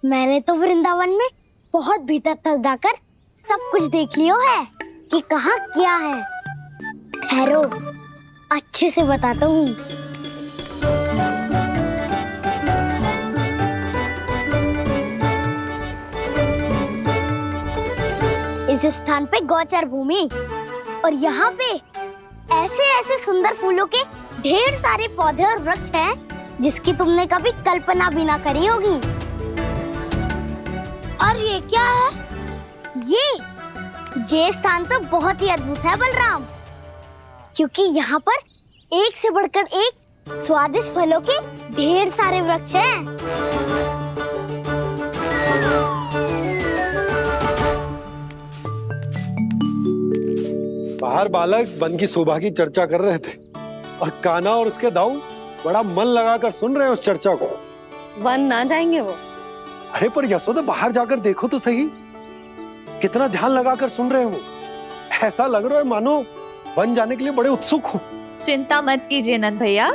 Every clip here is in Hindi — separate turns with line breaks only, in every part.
मैंने तो वृंदावन में बहुत भीतर तक जाकर सब कुछ देख लियो है कि कहाँ क्या है। ठहरो, अच्छे से बताता हूँ। इस स्थान पे गोचर भूमि और यहाँ पे ऐसे ऐसे सुंदर फूलों के ढेर सारे पौधे और वृक्ष हैं जिसकी तुमने कभी कल्पना भी ना करी होगी। और ये क्या है? ये स्थान तो बहुत ही अद्भुत है बलराम, क्योंकि यहाँ पर एक से बढ़कर एक स्वादिष्ट फलों के ढेर सारे वृक्ष हैं।
बाहर बालक वन की शोभा की चर्चा कर रहे थे और कान्हा और उसके दाऊ बड़ा मन लगाकर सुन रहे हैं उस चर्चा को।
वन ना जाएंगे वो?
अरे पर यशोदा, बाहर जाकर देखो तो सही, कितना ध्यान लगाकर सुन रहे हैं वो। ऐसा लग रहा है मानो वन जाने के लिए बड़े उत्सुक हो।
चिंता मत कीजिए नंद भैया,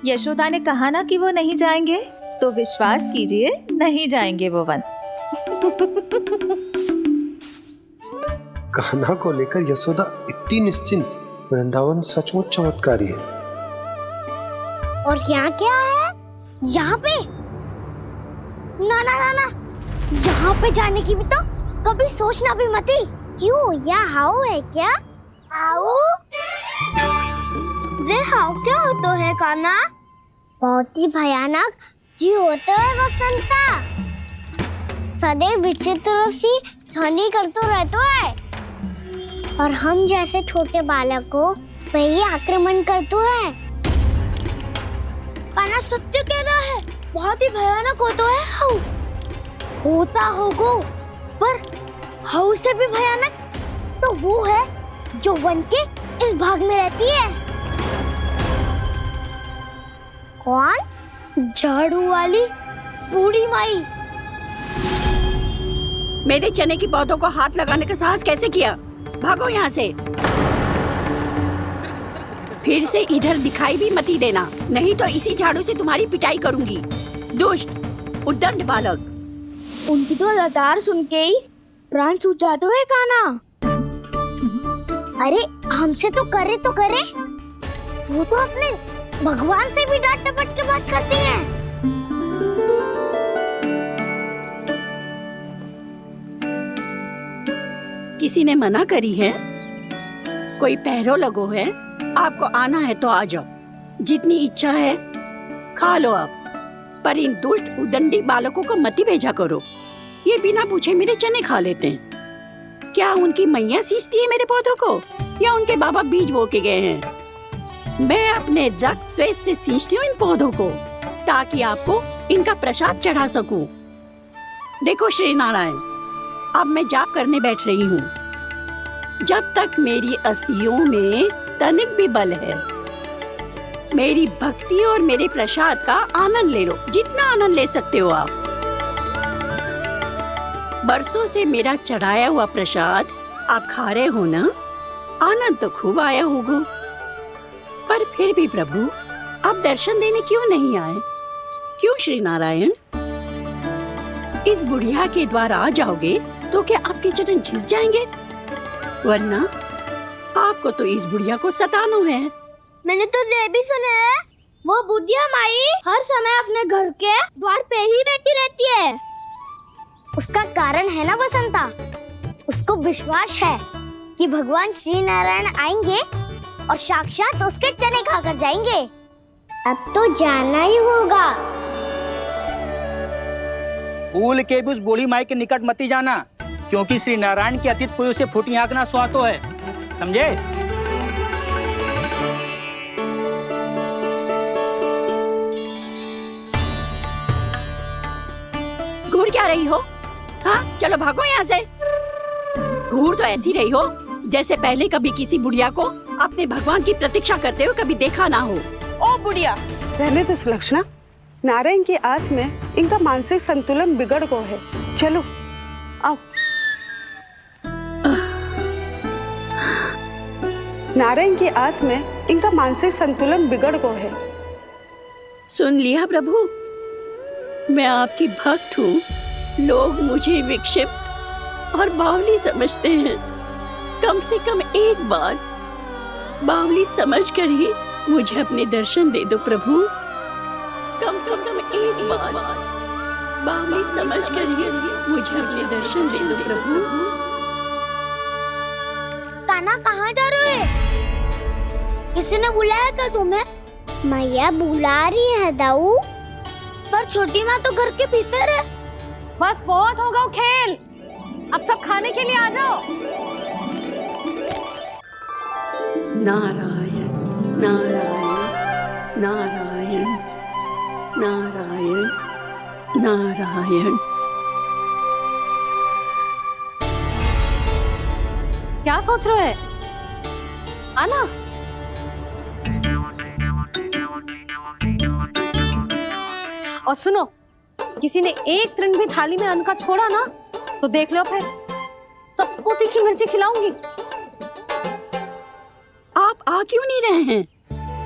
यशोदा ने कहा ना कि वो नहीं जाएंगे, तो विश्वास कीजिए नहीं जाएंगे वो वन।
कान्हा को लेकर यशोदा इतनी निश्चिंत, वृंदावन सचमुच चमत्कारी है।
और यहाँ क्या है? यहाँ पे ना ना ना ना, यहाँ पे जाने की भी तो कभी सोचना भी मत ही। क्यों, यहाँ हाउ है क्या? हाउ? ये हाउ क्या होता है कान्हा? बहुत ही भयानक जी होता है वसंता। सदैव विचित्र सी ध्वनि करते रहता है और हम जैसे छोटे बालक को वही आक्रमण करते हैं। कान्हा सत्य कह रहा है, बहुत ही भयानक होता है हाउ। होता होगा, पर हाउ से भी भयानक तो वो है जो वन के इस भाग में रहती है। कौन? झाड़ू वाली बूढ़ी माई।
मेरे चने की पौधों को हाथ लगाने का साहस कैसे किया? भागो यहाँ से। फिर से इधर दिखाई भी मत ही देना, नहीं तो इसी झाड़ू से तुम्हारी पिटाई करूंगी। दुष्ट, उद्दंड बालक।
उनकी तो लतार सुन के ही प्राण सूझ जाते हैं कान्हा। अरे हमसे तो करे, वो तो अपने भगवान से भी डांट डपट के बात करती हैं।
किसी ने मना करी है? कोई पहरो लगो है? आपको आना है तो आ जाओ, जितनी इच्छा है खा लो आप, पर इन दुष्ट उदंडी बालकों को मत ही भेजा करो। ये बिना पूछे मेरे चने खा लेते हैं। क्या उनकी मैया सींचती है मेरे पौधों को, या उनके बाबा बीज बो के गए हैं? मैं अपने रक्त स्वेद से सींचती हूँ इन पौधों को, ताकि आपको इनका प्रसाद चढ़ा सकूं। देखो श्री नारायण, अब मैं जाप करने बैठ रही हूँ। जब तक मेरी अस्थियों में तनिक भी बल है, मेरी भक्ति और मेरे प्रसाद का आनंद ले लो, जितना आनंद ले सकते हो आप। बरसों से मेरा चढ़ाया हुआ प्रसाद आप खा रहे हो ना, आनंद तो खूब आया होगा। पर फिर भी प्रभु, आप दर्शन देने क्यों नहीं आए? क्यों श्री नारायण? इस बुढ़िया के द्वार आ जाओगे तो क्या आपके चरण घिस जाएंगे? वरना आपको तो इस बुढ़िया को सताना है।
मैंने तो ये भी सुना है, वो बुढ़िया माई हर समय अपने घर के द्वार पे ही बैठी रहती है। उसका कारण है ना बसंता, उसको विश्वास है कि भगवान श्री नारायण आएंगे और साक्षात उसके चने खाकर जाएंगे। अब तो जाना ही होगा।
भूल के भी उस बूढ़ी माई के निकट मत ही जाना, क्योंकि श्री नारायण की अतीत पुरुष से फूटी आंकना स्वातो है, समझे?
घूर क्या रही हो? हाँ, चलो भागो यहाँ से। घूर तो ऐसी रही हो जैसे पहले कभी किसी बुढ़िया को अपने भगवान की प्रतीक्षा करते हुए कभी देखा ना हो।
ओ बुढ़िया,
रहने तो सुलक्षणा, नारायण की आस में इनका मानसिक संतुलन बिगड़ गया है। चलो आओ। नारायण की आस में इनका मानसिक संतुलन बिगड़ गया है।
सुन लिया प्रभु, मैं आपकी भक्त हूँ, लोग मुझे विक्षिप्त और बावली समझते हैं। कम से कम एक बार बावली समझकर ही मुझे अपने दर्शन दे दो प्रभु। कम से कम एक बार बावली समझकर ही मुझे अपने दर्शन दे दो प्रभु।
कान्हा कहाँ जा रहे हो? किसी ने बुलाया था तुम्हें? मैया बुला रही है दाऊ, पर छोटी माँ तो घर के भीतर है।
बस बहुत होगा वो खेल, अब सब खाने के लिए आ जाओ।
नारायण नारायण नारायण नारायण नारायण।
क्या सोच रहे हो? आना। और सुनो, किसी ने एक तृण भी थाली में अन्न का छोड़ा ना तो देख लो, फिर सबको तीखी मिर्ची खिलाऊंगी।
आप आ क्यों नहीं रहे हैं?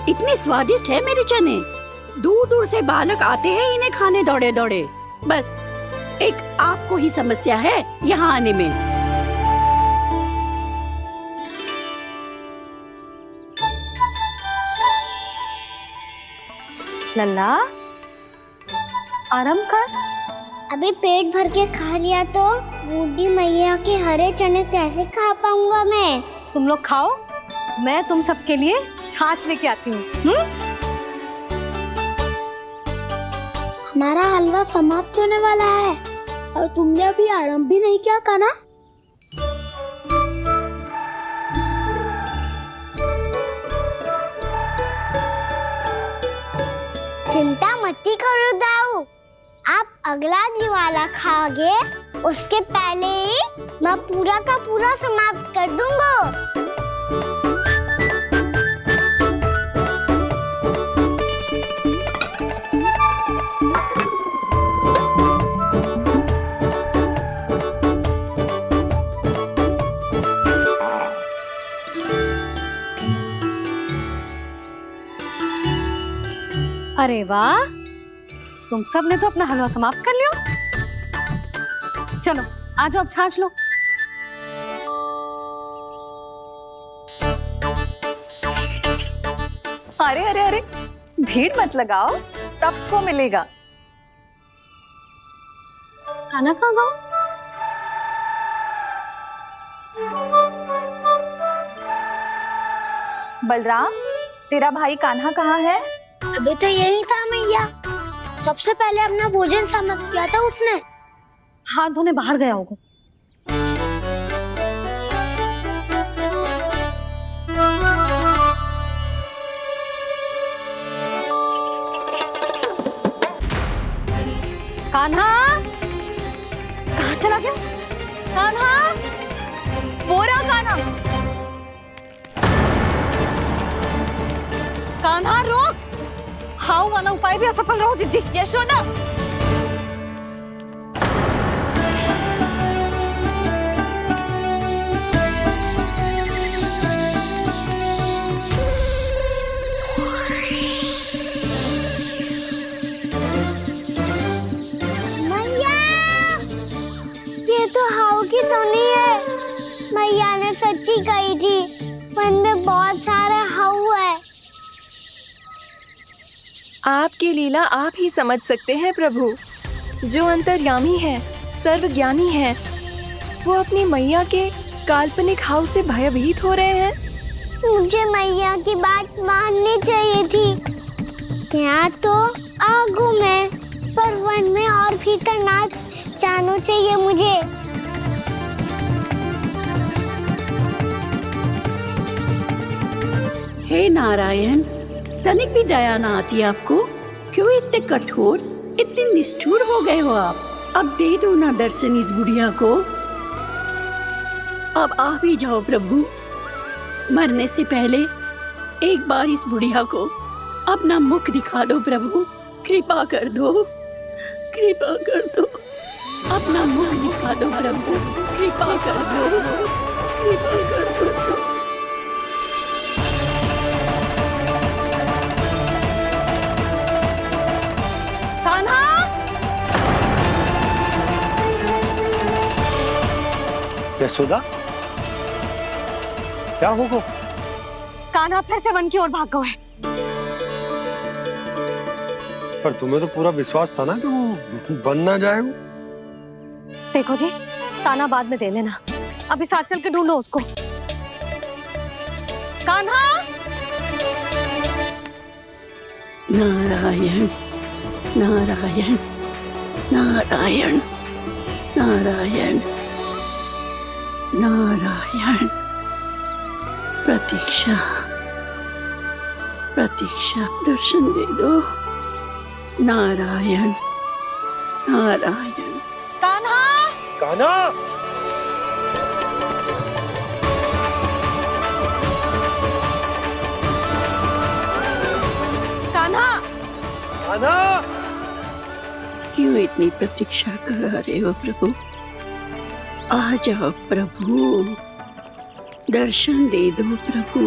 इतने स्वादिष्ट है मेरे चने। दूर दूर से बालक आते हैं इन्हें खाने दौड़े दौड़े। बस एक आपको ही समस्या है यहाँ आने में।
लल्ला, आराम कर।
अभी पेट भर के खा लिया तो बूढ़ी मैया के हरे चने कैसे खा पाऊंगा मैं?
तुम लोग खाओ, मैं तुम सबके लिए छाछ लेके आती हूँ।
हमारा हलवा समाप्त होने वाला है और तुमने अभी आराम भी नहीं किया कान्हा। चिंता मत करो दाऊ, आप अगला दिवाला खाओगे उसके पहले ही मैं पूरा का पूरा समाप्त कर दूंगा।
अरे वाह, तुम सब ने तो अपना हलवा समाप्त कर लिया। चलो आ जाओ, अब छाछ लो।
अरे अरे अरे, भीड़ मत लगाओ, सबको मिलेगा।
खाना खा गो।
बलराम, तेरा भाई कान्हा कहाँ है?
अभी तो यही था मैया, सबसे पहले अपना भोजन समाप्त किया था उसने।
हाथ धोने बाहर गया होगा। कान्हा कहाँ चला गया?
कान्हा, वो रहा कान्हा।
कान्हा रोक, हाउ वाला उपाय भी असफल रहो जिज्जी।
यशोदा,
मैया, ये तो हाउ की धुनी है। मैया ने सच्ची कही थी, वन में बहुत सारे हाउ है।
आपकी लीला आप ही समझ सकते हैं प्रभु। जो अंतर्यामी है, सर्वज्ञानी है, वो अपनी मैया के काल्पनिक हाव से भयभीत हो रहे हैं।
मुझे मैया की बात माननी चाहिए थी। यहाँ तो आगू में, पर वन में और भीतर ना जाना चाहिए मुझे।
हे नारायण, तनिक भी दया ना आती आपको? क्यों इतने कठोर, इतने निष्ठुर हो गए हो आप? अब दे दो ना दर्शन इस बुढ़िया को। अब आ भी जाओ प्रभु। मरने से पहले एक बार इस बुढ़िया को अपना मुख दिखा दो प्रभु। कृपा कर दो, कृपा कर दो। अपना मुख दिखा दो प्रभु, कृपा कर दो, कृपा कर दो।
कान्हा,
यशोदा, क्या होगा?
कान्हा फिर से वन की ओर भाग गया है।
पर तुम्हें तो पूरा विश्वास था ना कि वो बन ना जाए वो।
देखो जी, ताना बाद में दे लेना, अभी साथ चल के ढूंढो उसको। कान्हा!
नारायण नारायण नारायण नारायण नारायण। प्रतीक्षा प्रतीक्षा, दर्शन दे दो। नारायण नारायण।
कान्हा!
कान्हा!
कान्हा!
कान्हा!
क्यों इतनी प्रतीक्षा करा रहे हो प्रभु? आ जाओ प्रभु, दर्शन दे दो प्रभु।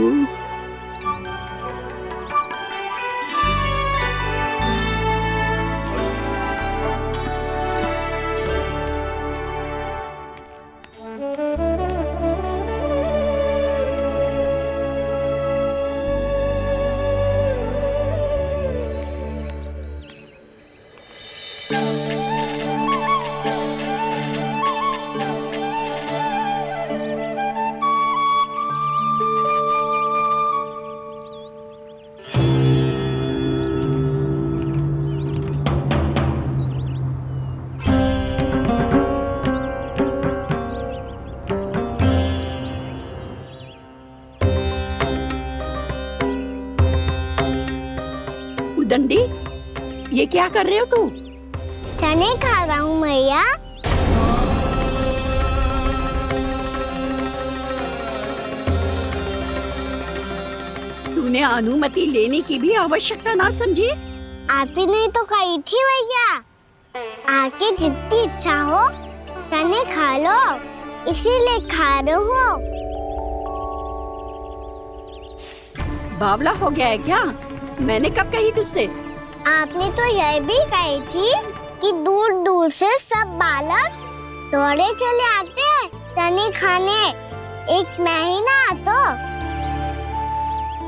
दंडी, ये क्या कर रहे हो तू?
चने खा रहा हूँ मैया।
तूने अनुमति लेने की भी आवश्यकता ना समझी?
आप ही नहीं तो कही थी भैया, आके जितनी इच्छा हो चने खा लो, इसीलिए खा रहे हो।
बावला हो गया है क्या? मैंने कब कही तुझसे?
आपने तो यह भी कही थी कि दूर दूर से सब बालक दौड़े चले आते हैं चने खाने, एक महीना तो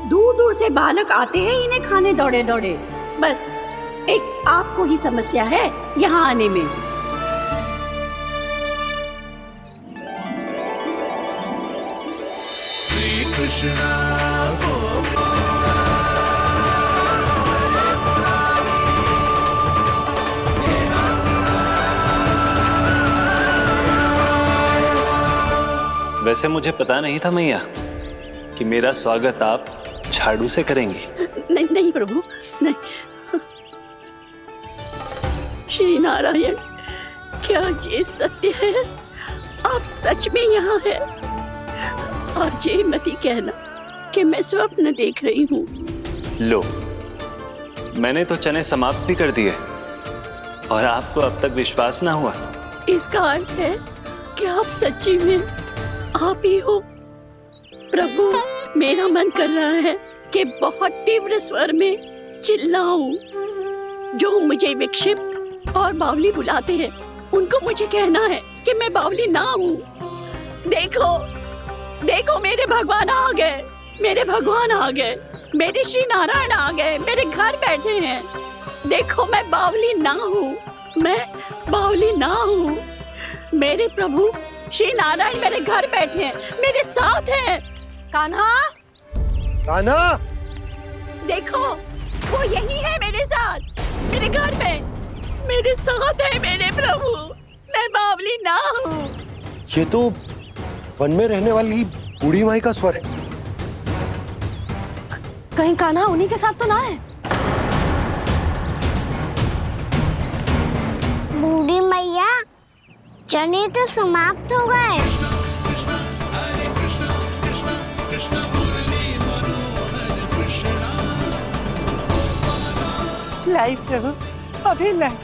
दूर दूर से बालक आते हैं इन्हें खाने दौड़े दौड़े। बस एक आपको ही समस्या है यहाँ आने में।
श्री कृष्ण
वैसे मुझे पता नहीं था मैया कि मेरा स्वागत आप झाड़ू से करेंगी।
नहीं नहीं प्रभु, नहीं। श्री नारायण, क्या ये सत्य है? आप सच में यहाँ हैं? और ये मत ही कहना कि मैं स्वप्न देख रही हूँ।
लो, मैंने तो चने समाप्त भी कर दिए और आपको अब तक विश्वास ना हुआ।
इसका अर्थ है कि आप सच्ची में आप ही हो। प्रभु, मेरा मन कर रहा है कि बहुत तीव्र स्वर में चिल्लाऊं। जो मुझे विक्षिप्त और बावली बुलाते हैं उनको मुझे कहना है कि मैं बावली ना हूँ। देखो देखो, मेरे भगवान आ गए, मेरे भगवान आ गए, मेरे श्री नारायण आ गए, मेरे घर बैठे हैं। देखो, मैं बावली ना हूँ, मैं बावली ना हूँ। मेरे प्रभु श्री नारायण मेरे घर बैठे हैं, मेरे साथ हैं।
कान्हा!
कान्हा!
देखो, वो यही है मेरे साथ, मेरे घर में, मेरे साथ है मेरे प्रभु। मैं बावली ना हूँ।
ये तो वन में रहने वाली बूढ़ी माई का स्वर है।
कहीं कान्हा उन्हीं के साथ तो ना है?
बूढ़ी मैया, चने तो समाप्त हो गए।
लाई प्रभु, अभी लाई।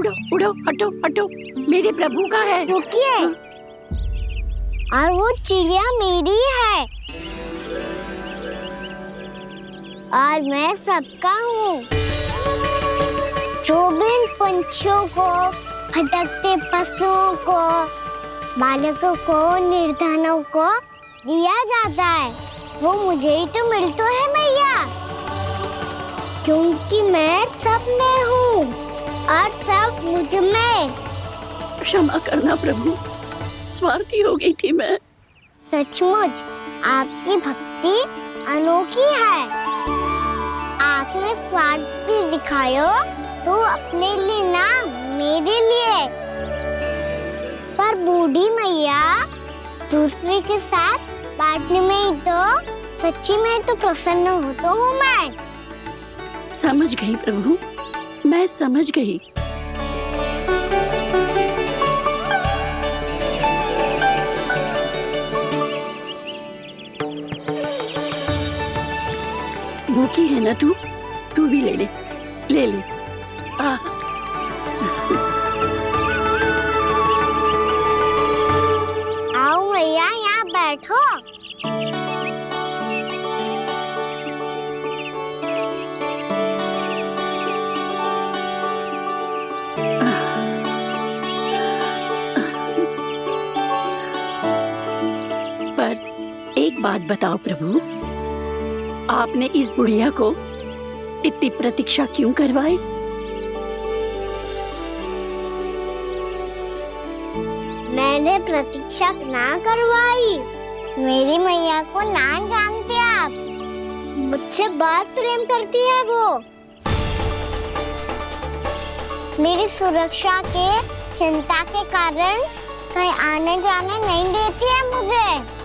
उड़ो उड़ो, हटो हटो, मेरे प्रभु का है।
रुकिए, और वो चिड़िया मेरी है और मैं सबका हूँ। जो भी इन पंछियों को, भटकते पशुओं को, बालकों को, निर्धनों को दिया जाता है, वो मुझे ही तो मिलता है मैया, क्योंकि मैं सब में हूँ और सब मुझ में।
क्षमा करना प्रभु, स्वार्थी हो गई थी मैं।
सचमुच आपकी भक्ति अनोखी है। आपने स्वार्थ भी दिखायो तो अपने लिए ना, मेरे लिए। पर बूढ़ी मैया दूसरे के साथ बांटने में ही तो, सच्ची में तो प्रसन्न होता हूँ मैं।
समझ गई प्रभु, मैं समझ गई। भूखी है ना तू भी ले ले, ले ले।
आओ मैया, यहाँ बैठो।
पर एक बात बताओ प्रभु, आपने इस बुढ़िया को इतनी प्रतीक्षा क्यों करवाई?
मैंने प्रतीक्षा ना करवाई। मेरी मैया को ना जानते आप, मुझसे बहुत प्रेम करती है वो। मेरी सुरक्षा के चिंता के कारण कहीं आने जाने नहीं देती है मुझे।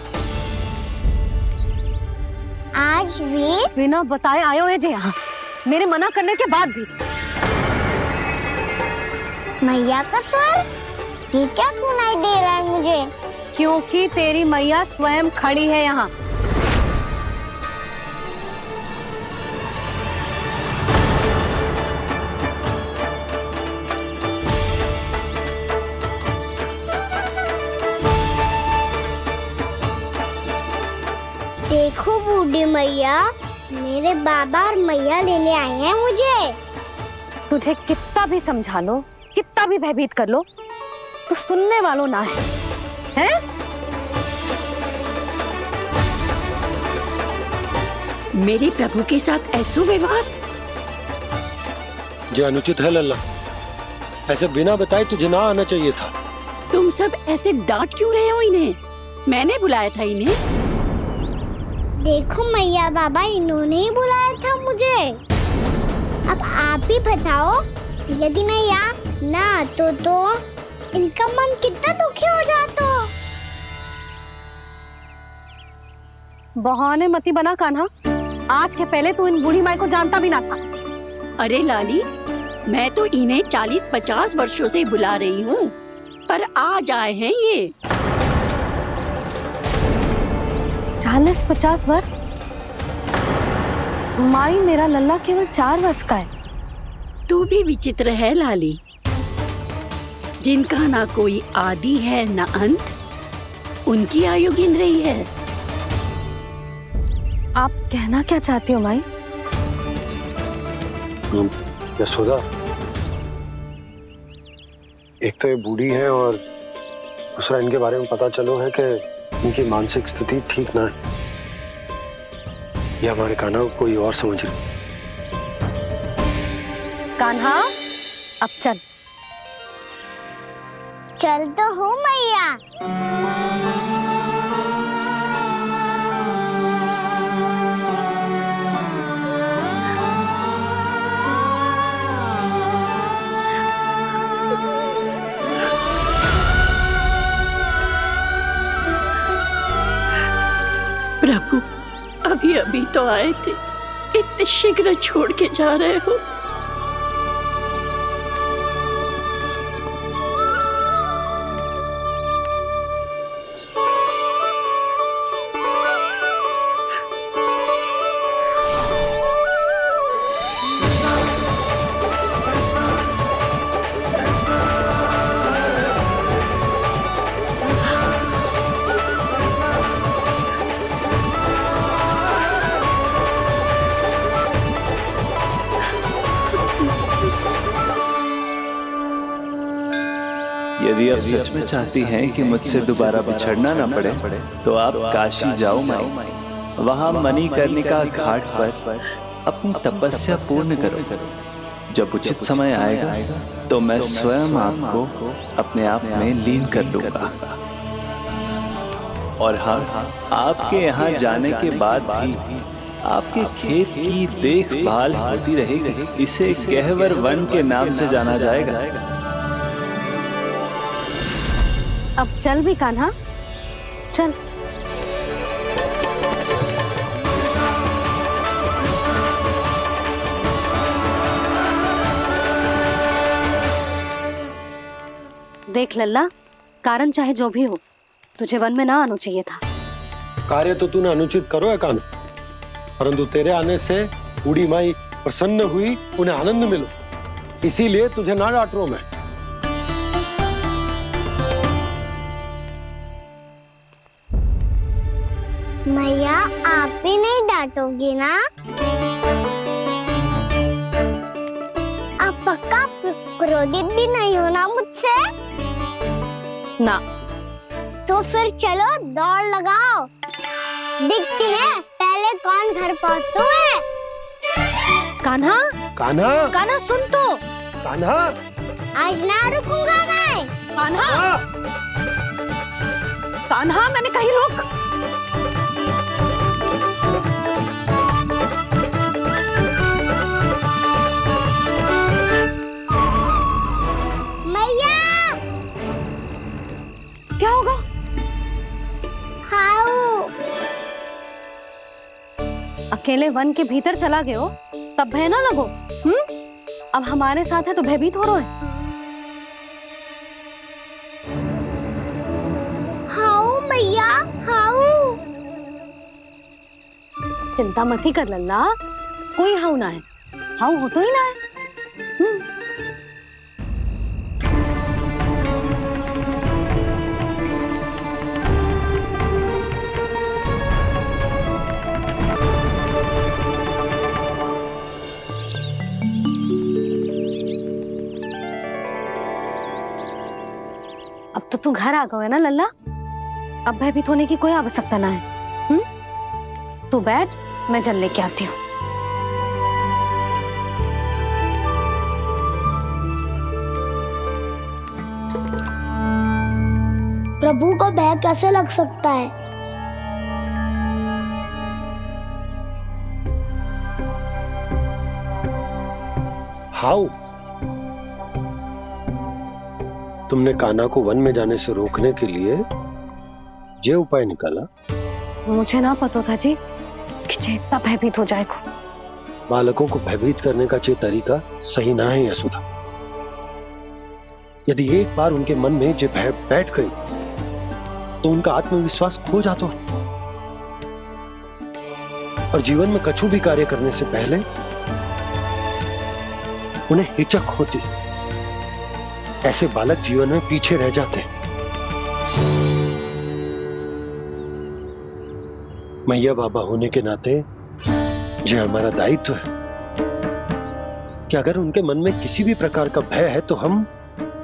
आज भी
बिना बताए आयो है जे यहाँ, मेरे मना करने के बाद भी।
मैया का स्वर, ये क्या सुनाई दे रहा है मुझे?
क्योंकि तेरी मैया स्वयं खड़ी है यहाँ।
देखो बूढ़ी मैया, मेरे बाबा और मैया लेने आए हैं मुझे।
तुझे कितना भी समझा लो, कितना भी भयभीत कर लो, तो सुनने वालों ना है, हैं?
मेरे प्रभु के साथ ऐसा व्यवहार
जो अनुचित है लल्ला। ऐसे बिना बताए तुझे ना आना चाहिए था।
तुम सब ऐसे डांट क्यों रहे हो इन्हें? मैंने बुलाया था इन्हें।
देखो मैया बाबा, इन्होंने ही बुलाया था मुझे। अब आप ही बताओ, यदि मैं यहाँ ना आतो तो इनका मन कितना दुखी हो जाता।
बहाने मती बना कान्हा, आज के पहले तू इन बूढ़ी माई को जानता भी ना था।
अरे लाली, मैं तो इन्हें 40-50 वर्षों से बुला रही हूँ, पर आज आए हैं ये।
40-50 वर्ष? माई, मेरा लल्ला केवल 4 वर्ष का है।
तू भी विचित्र है लाली, जिनका ना कोई आदि है ना अंत, उनकी आयु गिन रही है।
आप कहना क्या चाहती हो माई?
यशोदा, एक तो ये बूढ़ी है और दूसरा इनके बारे में पता चलो है कि इनकी मानसिक स्थिति ठीक ना है। ये हमारे कान्हा को कोई और समझ रही।
कान्हा, अब चल।
चल तो हूँ मैया।
प्रभु, अभी अभी तो आए थे, इतने शीघ्र छोड़ के जा रहे हो?
यदि आप सच में चाहती हैं कि मुझसे दोबारा बिछड़ना ना पड़े तो आप काशी जाओ माई। वहां मणिकर्णिका घाट पर अपनी तपस्या पूर्ण करो। जब उचित समय आएगा तो मैं स्वयं आपको अपने आप में लीन कर लूंगा। और हाँ, आपके यहाँ जाने के बाद भी आपके खेत की देखभाल होती रहेगी। इसे गहवर वन के नाम से जाना जाएगा।
अब चल भी कान्हा, चल। देख लल्ला, कारण चाहे जो भी हो, तुझे वन में ना आना चाहिए था।
कार्य तो तूने अनुचित करो है कान्हा, परंतु तेरे आने से बूढ़ी माई प्रसन्न हुई, उन्हें आनंद मिलो, इसीलिए तुझे ना डांट रहा हूं मैं।
मैया आप भी नहीं डांटोगी ना? आप पक्का क्रोधित भी नहीं हो ना मुझसे?
ना।
तो फिर चलो दौड़ लगाओ, दिखती है पहले कौन घर पहुंचता है।
कान्हा,
कान्हा,
कान्हा सुन तो।
कान्हा,
आज ना रुकूंगा मैं।
कान्हा, कान्हा मैंने कही रुक।
मैया,
क्या होगा?
हाउ
अकेले वन के भीतर चला गए हो तब भय ना लगो। अब हमारे साथ है तो भयभीत हो रहे हैं।
हाउ मैया, हाउ।
चिंता मत ही कर लल्ला, कोई हाउ ना है। हाउ हो तो ही ना है। अब तो तू घर आ गया है ना लल्ला, अब भयभीत होने की कोई आवश्यकता ना है। तू बैठ, मैं जल लेके आती हूँ।
प्रभु को भय कैसे लग सकता है?
हाउ? तुमने कान्हा को वन में जाने से रोकने के लिए ये उपाय निकाला?
मुझे ना पता था जी कि जे इतना भयभीत हो जाएगा।
बालकों को भयभीत करने का ये तरीका सही ना है यशोदा। यदि एक बार उनके मन में ये भय बैठ गई तो उनका आत्मविश्वास खो जाता है और जीवन में कछु भी कार्य करने से पहले उन्हें हिचक होती। ऐसे बालक जीवन में पीछे रह जाते हैं। मैया बाबा होने के नाते ये हमारा दायित्व है कि अगर उनके मन में किसी भी प्रकार का भय है तो हम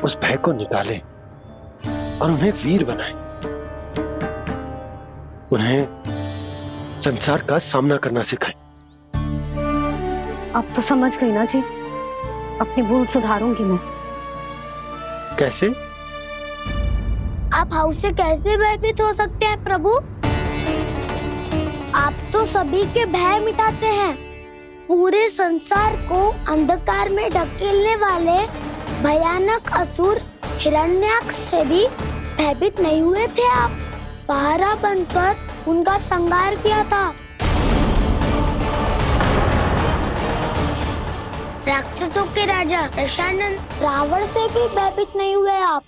उस भय को निकालें और उन्हें वीर बनाएं, उन्हें संसार का सामना करना सिखाएं।
अब तो समझ गई ना जी, अपनी भूल सुधारूंगी मैं।
कैसे?
आप हाउ से कैसे भयभीत हो सकते हैं प्रभु? आप तो सभी के भय मिटाते हैं। पूरे संसार को अंधकार में ढकेलने वाले भयानक असुर हिरण्याक्ष से भी भयभीत नहीं हुए थे आप। पहरा बनकर उनका संहार किया था। राक्षसों के राजा दशानन रावण से भी भयभीत नहीं हुए आप।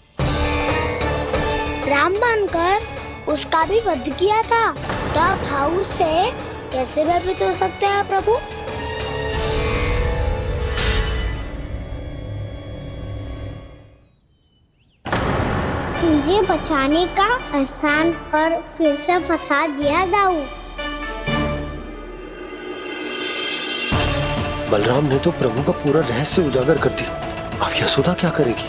राम बनकर उसका भी वध किया था। तो आप हाउ से कैसे भयभीत हो सकते हैं प्रभु? मुझे बचाने का स्थान पर फिर से फंसा दिया दाऊ।
बलराम ने तो प्रभु का पूरा रहस्य उजागर कर दिया। अब यशोदा क्या करेगी?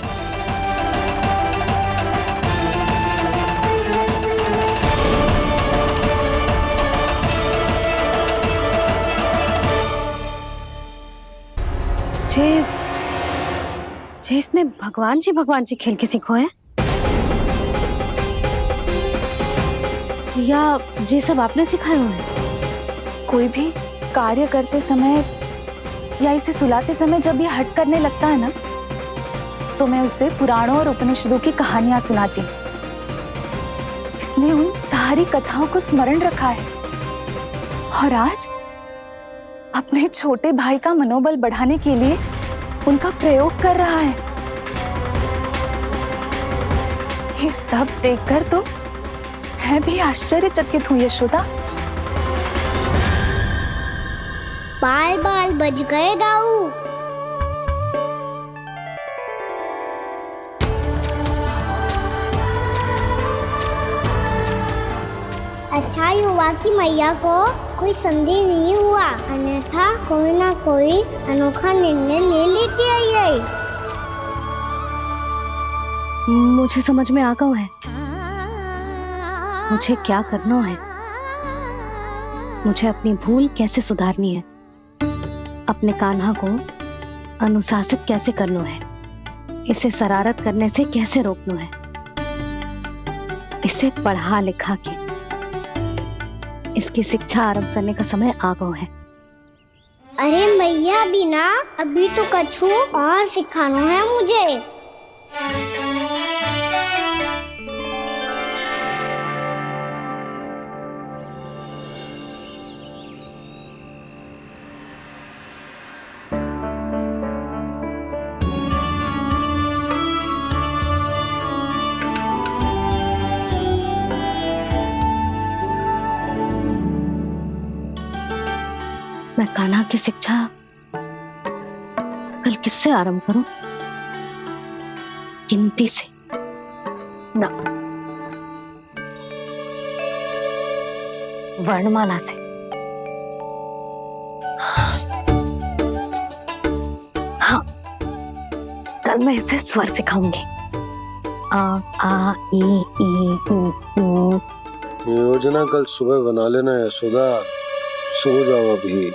जे इसने भगवान जी खेल के सीखो है, या ये सब आपने सिखाए हुए हैं?
कोई भी कार्य करते समय या इसे सुलाते समय जब ये हट करने लगता है ना, तो मैं उसे पुराणों और उपनिषदों की कहानियां सुनाती हूँ। इसने उन सारी कथाओं को स्मरण रखा है और आज अपने छोटे भाई का मनोबल बढ़ाने के लिए उनका प्रयोग कर रहा है। ये सब देखकर तो मैं भी आश्चर्यचकित हूँ यशोदा।
बाल बाल बज गए दाऊ। अच्छा ही हुआ कि मैया को कोई संदेह नहीं हुआ, अन्यथा कोई ना कोई अनोखा निर्णय ले लेती है ये।
मुझे समझ में आ गया है मुझे क्या करना है। मुझे अपनी भूल कैसे सुधारनी है, अपने कान्हा को अनुशासित कैसे करना है, इसे शरारत करने से कैसे रोकना है, इसे पढ़ा लिखा के इसकी शिक्षा आरंभ करने का समय आ गया है।
अरे मैया बिना अभी तो कछु और सिखाना है मुझे।
मैं कान्हा की शिक्षा कल किससे आरंभ करूं? गिनती से ना, वर्णमाला से। हाँ, कल मैं इसे स्वर सिखाऊंगी। आ आ ई ई उ ऊ।
योजना कल सुबह बना लेना यशोदा, सो जाओ अभी।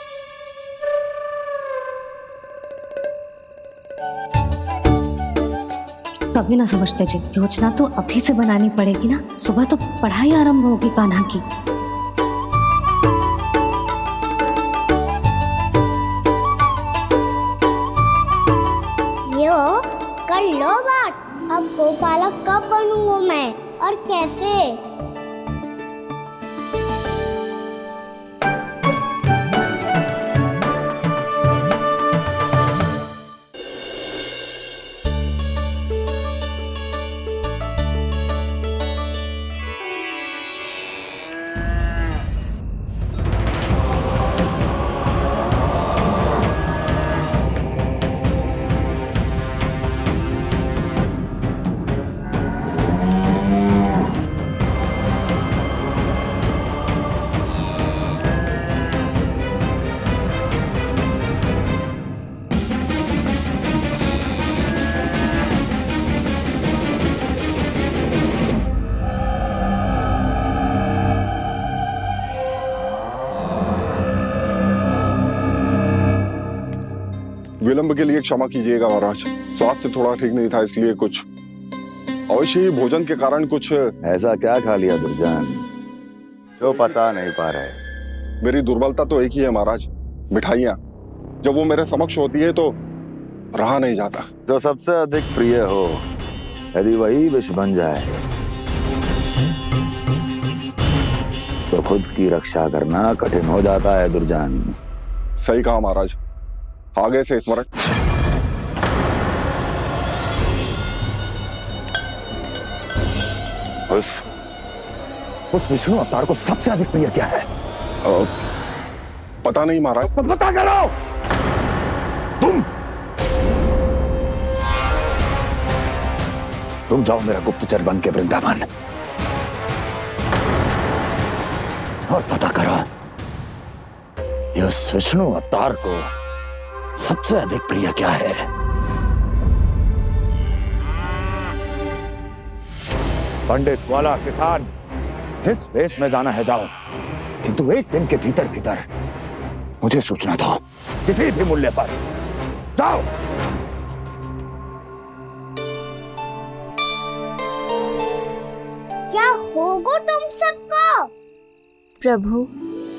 तभी ना समझते जी, योजना तो अभी से बनानी पड़ेगी ना। सुबह तो पढ़ाई आरंभ होगी कान्हा की।
यो कर लो बात। अब गोपालक कब बनूंगा मैं और कैसे?
विलंब के लिए क्षमा कीजिएगा महाराज, स्वास्थ्य थोड़ा ठीक नहीं था इसलिए कुछ अवश्य ही भोजन के कारण कुछ।
ऐसा क्या खा लिया दुर्जन जो पचा नहीं पा रहे?
मेरी दुर्बलता तो एक ही है महाराज, मिठाइयाँ। जब वो मेरे समक्ष होती है तो रहा नहीं जाता।
जो सबसे अधिक प्रिय हो, यदि वही विष बन जाए तो खुद की रक्षा करना कठिन हो जाता है दुर्जन।
सही कहा महाराज, आगे से स्मरण।
उस विष्णु अवतार को सबसे अधिक प्रिय क्या है?
पता नहीं महाराज।
पता करो। तुम जाओ मेरा गुप्तचर बन के वृंदावन और पता करो इस विष्णु अवतार को सबसे अधिक प्रिय क्या है। पंडित वाला किसान जिस वेश में जाना है जाओ, किंतु एक दिन के भीतर भीतर मुझे सूचना दो, किसी भी मूल्य पर
जाओ।
क्या होगा तुम सबको?
प्रभु,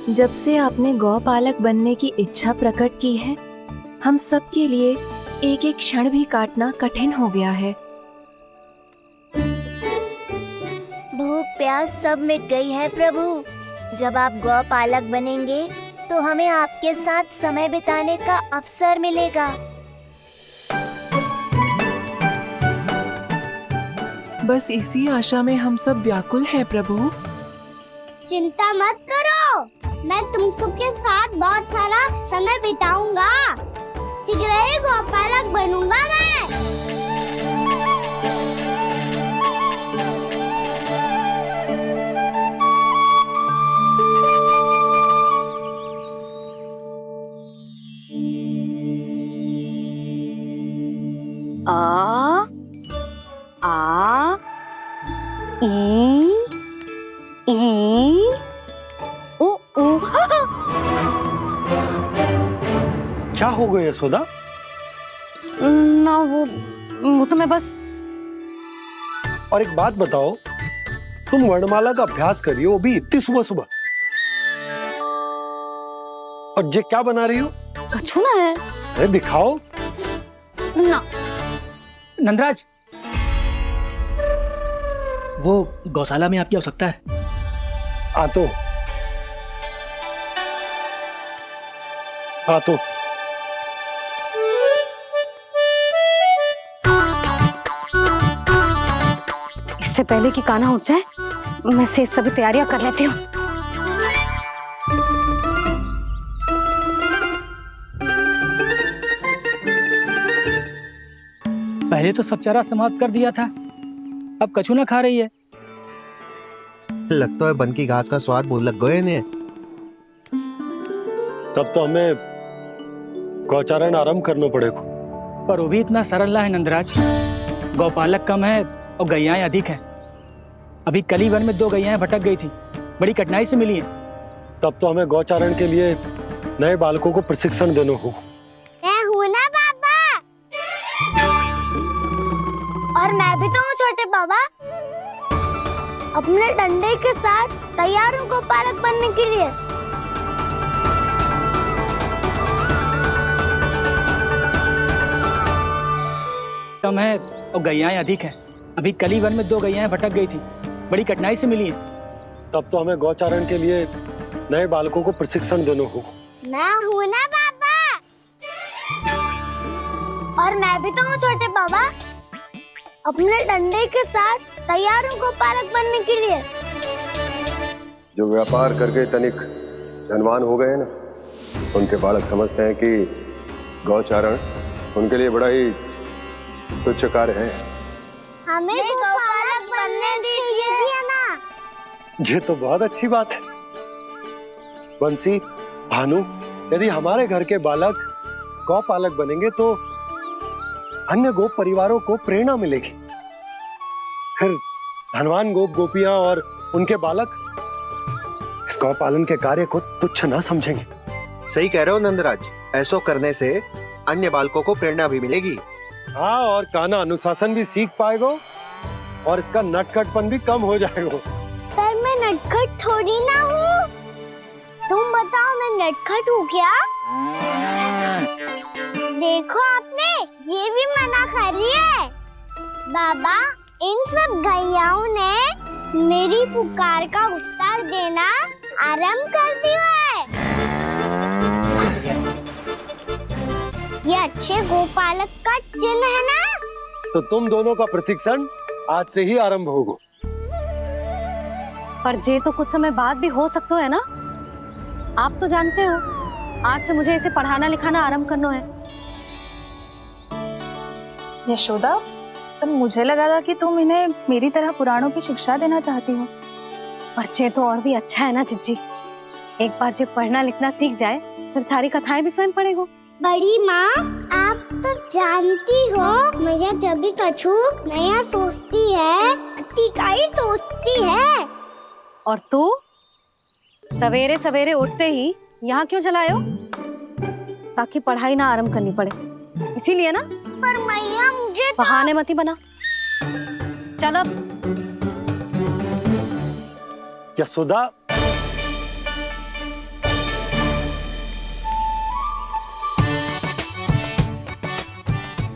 जब से आपने गौपालक बनने की इच्छा प्रकट की है, हम सब के लिए एक एक क्षण भी काटना कठिन हो गया है।
भूख प्यास सब मिट गई है प्रभु। जब आप गौपालक बनेंगे तो हमें आपके साथ समय बिताने का अवसर मिलेगा।
बस इसी आशा में हम सब व्याकुल हैं प्रभु।
चिंता मत करो, मैं तुम सबके साथ बहुत सारा समय बिताऊंगा। शीघ्र ही गौपालक बनूंगा मैं।
आ आ ई ओ ओ।
क्या हो गया यशोदा?
ना वो तो मैं बस।
और एक बात बताओ, तुम वर्णमाला का अभ्यास कर रही हो, वो भी इतनी सुबह सुबह, और ये क्या बना रही हो?
कछुआ है।
अरे दिखाओ
ना।
नंदराज, वो गौशाला में आपकी आवश्यकता है।
आ तो
इससे पहले कि कान्हा उठ जाए, मैं से सभी तैयारियां कर लेती हूँ।
पहले तो सब चारा समाप्त कर दिया था, अब कछू ना खा रही है।
लगता है बन की घास का स्वाद भूल लग गए इन्हें।
तब तो हमें गौचारण आरंभ करना पड़ेगा।
पर वो भी इतना सरल ना है नंदराज। गौपालक कम है और गैयाएं अधिक है। अभी कल ही वन में 2 गैयाएं भटक गई थी, बड़ी कठिनाई से मिली हैं।
तब तो हमें गौचारण के लिए नए बालकों को प्रशिक्षण देना हो।
मैं हूँ ना बाबा, और मैं भी तो हूँ छोटे बाबा। अपने डंडे के साथ तैयार हूँ गौपालक बनने के लिए।
कम है और गैयाएं अधिक है। अभी कल ही वन में 2 गैयाएं भटक गई थी, बड़ी कठिनाई से मिली हैं।
तब तो हमें गौचारण के लिए नए बालकों को प्रशिक्षण देना हो।
मैं हूँ ना बाबा, और मैं भी तो हूँ छोटे बाबा। अपने डंडे के साथ तैयार हूँ गौपालक बनने के लिए।
जो व्यापार करके तनिक धनवान हो गए ना, उनके बालक समझते हैं कि गौचारण उनके लिए बड़ा ही तुच्छ कार्य है।
हमें गौपालक बनने दीजिए ना।
ये तो बहुत अच्छी बात है। बंसी, भानु, यदि हमारे घर के बालक गौपालक बनेंगे तो अन्य गोप परिवारों को प्रेरणा मिलेगी। फिर धनवान गोप गोपियां और उनके बालक इस गौपालन के कार्य को तुच्छ ना समझेंगे।
सही कह रहे हो नंदराज, ऐसा करने से अन्य बालकों को प्रेरणा भी मिलेगी।
हाँ, और कान्हा अनुशासन भी सीख पाएगा और इसका नटखटपन भी कम हो जाएगा।
पर मैं नटखट थोड़ी ना हूँ। तुम बताओ, मैं नटखट हूँ क्या? देखो आपने, ये भी मना कर रही है। बाबा, इन सब गैयाओं ने मेरी पुकार का उत्तर देना आरंभ कर दिया है। ये अच्छे गोपालक का चिन्ह है ना?
तो तुम दोनों का प्रशिक्षण आज से ही आरंभ होगा।
पर जे तो कुछ समय बाद भी हो सकता है ना। आप तो जानते हो, आज से मुझे इसे पढ़ाना लिखाना आरंभ करना है।
यशोदा, पर मुझे लगा था कि तुम इन्हें मेरी तरह पुराणों की शिक्षा देना चाहती हो।
पर जे तो और भी अच्छा है ना जिज्जी। एक बार जब पढ़ना लिखना सीख जाए, फिर सारी कथाएं भी स्वयं पढ़ेगा।
बड़ी माँ, आप तो जानती हो, मैया जब भी कछु नया सोचती है, अतिका ही सोचती है।
और तू सवेरे सवेरे उठते ही यहाँ क्यों चलाए हो? ताकि पढ़ाई ना आरंभ करनी पड़े। इसीलिए ना।
पर मैया मुझे
बहाने मत ही बना। चल अब।
यशोदा,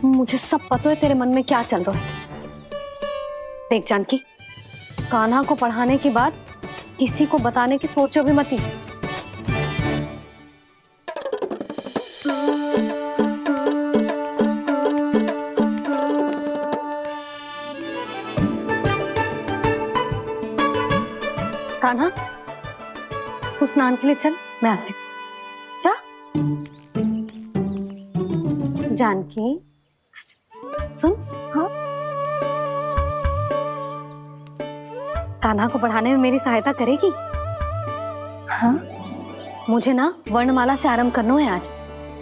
मुझे सब पता है तेरे मन में क्या चल रहा है। देख जानकी, कान्हा को पढ़ाने की बात किसी को बताने की सोचो भी मत ही। कान्हा, तू स्नान के लिए चल, मैं आती हूँ। जा। जानकी सुन। हाँ, कान्हा को पढ़ाने में मेरी सहायता करेगी? हाँ, मुझे ना वर्णमाला से आरंभ करना है आज।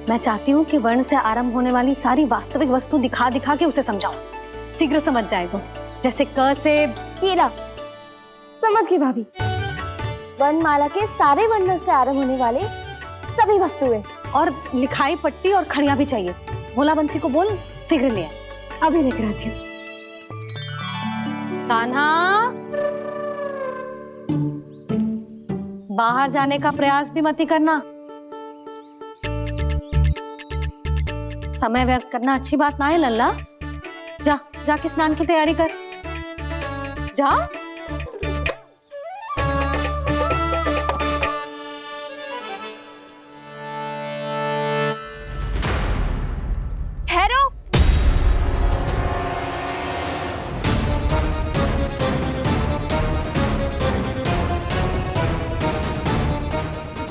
मैं चाहती हूँ कि वर्ण से आरंभ होने वाली सारी वास्तविक वस्तु दिखा दिखा के उसे समझाऊं। शीघ्र समझ जाएगा। जैसे क से
कीड़ा। समझ गई भाभी। वर्णमाला के सारे वर्णों से आरंभ होने वाले सभी वस्तुएं।
और लिखाई पट्टी और खड़िया भी चाहिए। भोला बंसी को बोल शीघ्र ले आए।
अभी लेकर आती हूँ।
कान्हा, बाहर जाने का प्रयास भी मत ही करना। समय व्यर्थ करना अच्छी बात ना है लल्ला। जा, जाके स्नान की तैयारी कर। जा।
ठहरो।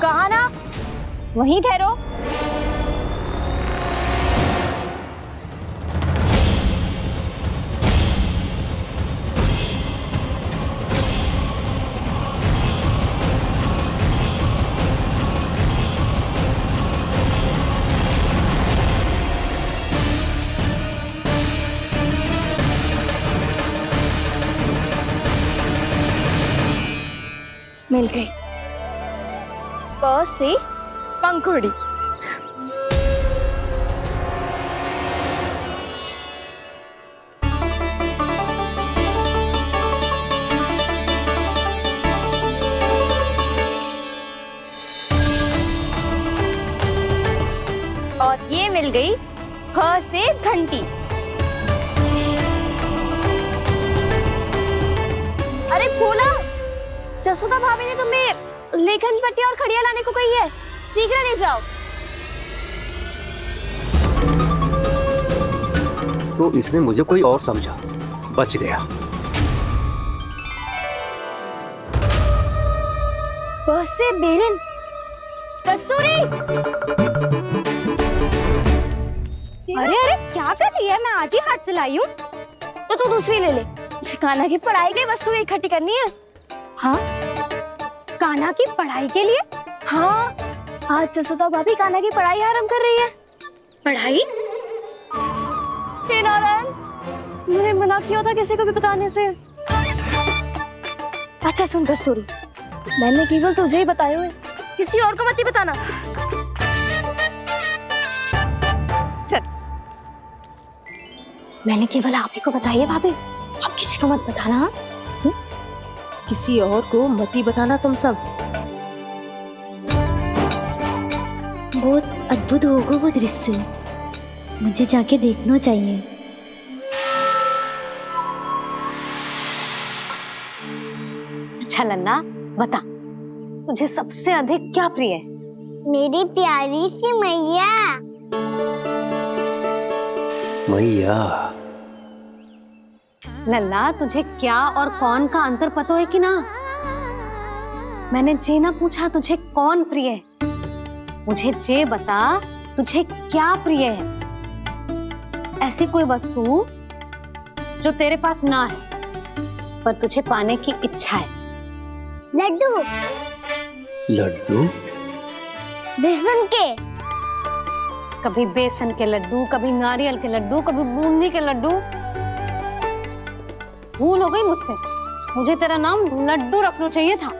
कहा ना, वहीं ठहरो। मिल गई। प से पंखुड़ी। और ये मिल गई ख से घंटी। अरे फूला, जसोदा भाभी ने तुम्हें लेखन पट्टी और खड़िया लाने को कही है, शीघ्र ले जाओ।
तो इसने मुझे कोई और समझा, बच गया।
बस से बेलन। कस्तूरी। अरे अरे क्या कर रही है? मैं आज ही हाथ से लाई हूँ। तो तू दूसरी ले ले। कान्हा की पढ़ाई की वस्तु इकट्ठी करनी है। हाँ, कान्हा की पढ़ाई के लिए? हाँ, आज जसोदा भाभी कान्हा की पढ़ाई आरंभ कर रही है। पढ़ाई? हे नारायण, मैंने मना किया था किसी को भी बताने से। अच्छा सुन कस्तूरी, मैंने केवल तुझे ही बताया है, किसी और को मत ही बताना। चल। मैंने केवल आप ही को बताई है भाभी, आप किसी को मत बताना।
किसी और को मत ही बताना तुम सब।
बहुत अद्भुत होगा वो दृश्य, मुझे जाके देखना चाहिए।
अच्छा लल्ला, बता तुझे सबसे अधिक क्या प्रिय है?
मेरी प्यारी सी मैया।
मैया।
लल्ला, तुझे क्या और कौन का अंतर पता है कि ना? मैंने जे ना पूछा तुझे कौन प्रिय है, मुझे जे बता तुझे क्या प्रिय है। ऐसी कोई वस्तु जो तेरे पास ना है पर तुझे पाने की इच्छा है।
लड्डू।
लड्डू?
बेसन के।
कभी बेसन के लड्डू, कभी नारियल के लड्डू, कभी बूंदी के लड्डू। भूल हो गई मुझसे, मुझे तेरा नाम लड्डू रखना चाहिए था।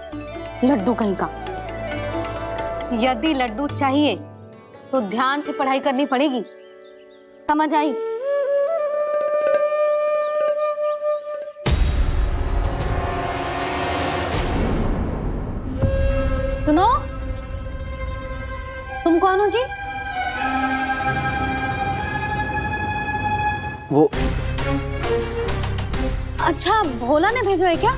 लड्डू कहीं का। यदि लड्डू चाहिए तो ध्यान से पढ़ाई करनी पड़ेगी। समझ आई? सुनो, तुम कौन हो जी?
वो
अच्छा, भोला ने भेजो है क्या?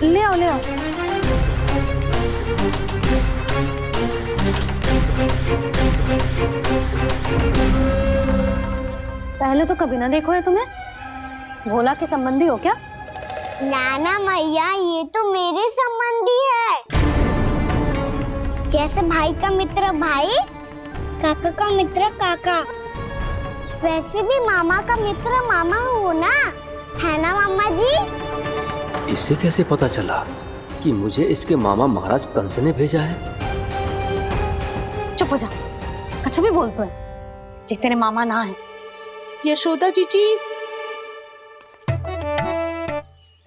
ले आओ ले आओ। पहले तो कभी ना देखो है तुम्हें। भोला के संबंधी हो क्या?
नाना मैया, ये तो मेरे संबंधी है। जैसे भाई का मित्र भाई, काका का मित्र काका, वैसे भी मामा का मित्र मामा हो ना, है ना मामा जी?
इसे कैसे पता चला कि मुझे इसके मामा महाराज कंस ने भेजा है?
चुप हो जा, कुछ भी बोलते है जे तेरे मामा ना है।
यशोदा जीजी,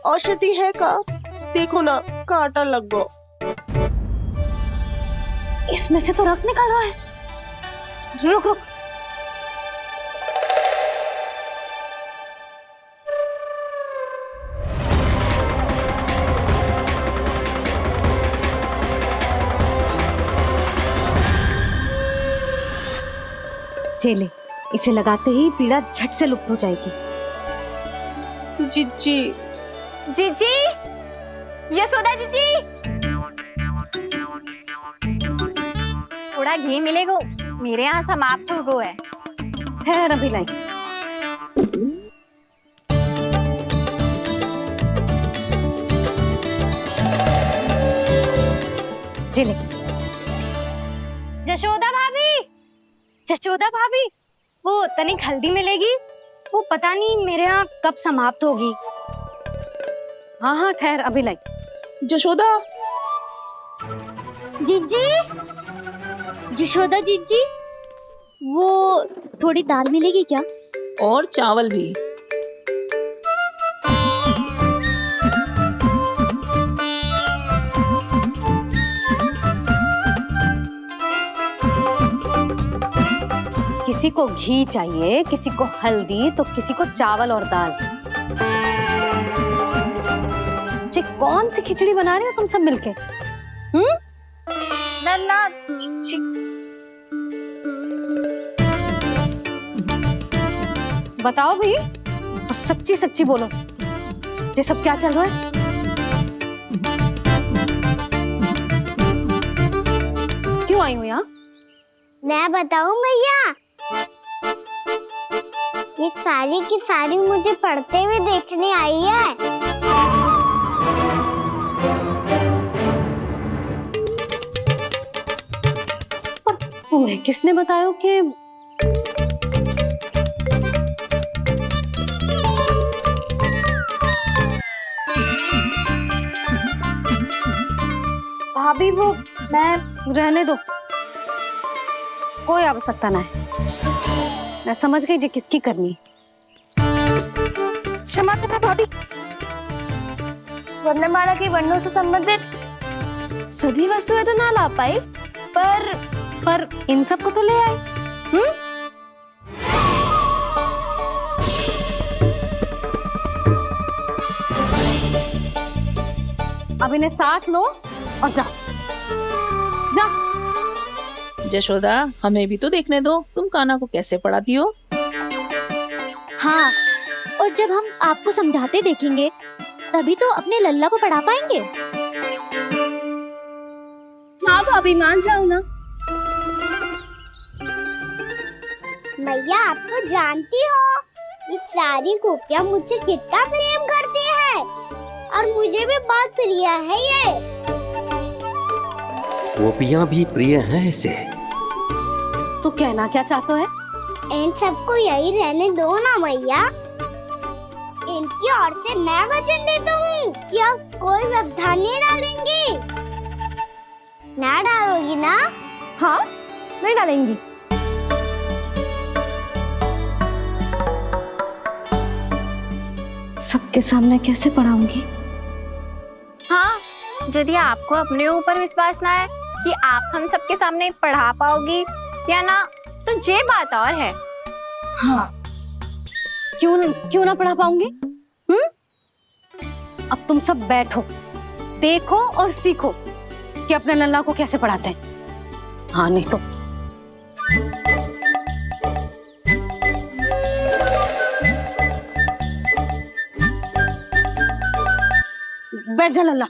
औषधि है का? देखो ना, कांटा लग गो।
इसमें से तो रक्त निकल रहा है। रुक रुक, चले, इसे लगाते ही पीड़ा झट से लुप्त हो जाएगी।
जीजी,
जीजी, यशोदा जीजी, थोड़ा घी मिलेगा? मेरे यहाँ समाप्त हो गो है।
ठहर अभी लाई। चले।
यशोदा भाभी, यशोदा भाभी, वो तनिक हल्दी मिलेगी? वो पता नहीं मेरे यहाँ कब समाप्त होगी।
हाँ हाँ ठहर अभी लाई।
यशोदा,
जीजी, यशोदा जीजी, वो थोड़ी दाल मिलेगी क्या?
और चावल भी।
किसी को घी चाहिए, किसी को हल्दी, तो किसी को चावल और दाल। जी कौन सी खिचड़ी बना रही हो तुम सब मिलके?
नन्ना,
बताओ भाई, सच्ची सच्ची बोलो, ये सब क्या चल रहा है? क्यों आई हूँ यहाँ?
मैं बताऊं भैया, ये सारी की सारी मुझे पढ़ते हुए देखने आई है।
तुम्हें किसने बताया कि
भाभी वो मैं
रहने दो, कोई आवश्यकता ना है। मैं समझ गई जी किसकी करनी।
क्षमा करना भाभी, वर्णमाला के वर्णों से संबंधित सभी वस्तुएं तो ना ला पाई,
पर इन सब को तो ले आए। अब इन्हें साथ लो और जाओ। जा।
यशोदा, हमें भी तो देखने दो, तुम कान्हा को कैसे पढ़ाती हो।
हाँ, और जब हम आपको समझाते देखेंगे तभी तो अपने लल्ला को पढ़ा पाएंगे। हाँ भाभी, मान जाओ ना। मैया, आप तो जानती हो ये सारी गोपियां मुझसे कितना प्रेम करती है, और मुझे भी बहुत प्रिय है ये।
गोपियां भी प्रिय हैं इसे।
तू कहना क्या चाहता है?
इन सबको यही रहने दो ना मैया। इनकी ओर से मैं वचन देता हूँ कि अब कोई व्यवधान नहीं डालेंगी। ना डालोगी ना?
हाँ, नहीं डालेंगी। सबके सामने कैसे पढ़ाऊंगी?
हाँ, यदि आपको अपने ऊपर विश्वास ना है कि आप हम सबके सामने पढ़ा पाओगी या ना,
तो ये बात और है। हाँ, क्यों ना पढ़ा पाऊंगी? अब तुम सब बैठो, देखो और सीखो कि अपने लल्ला को कैसे पढ़ाते हैं। हाँ नहीं तो बैठ जा लल्ला।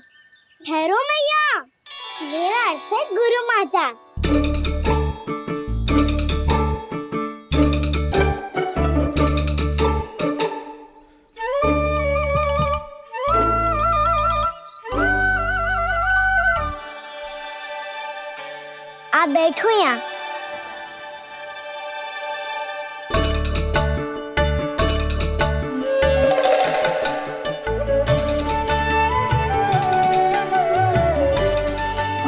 ठहरो मैया, मेरा अर्थ है गुरु माता। आप बैठो यहाँ।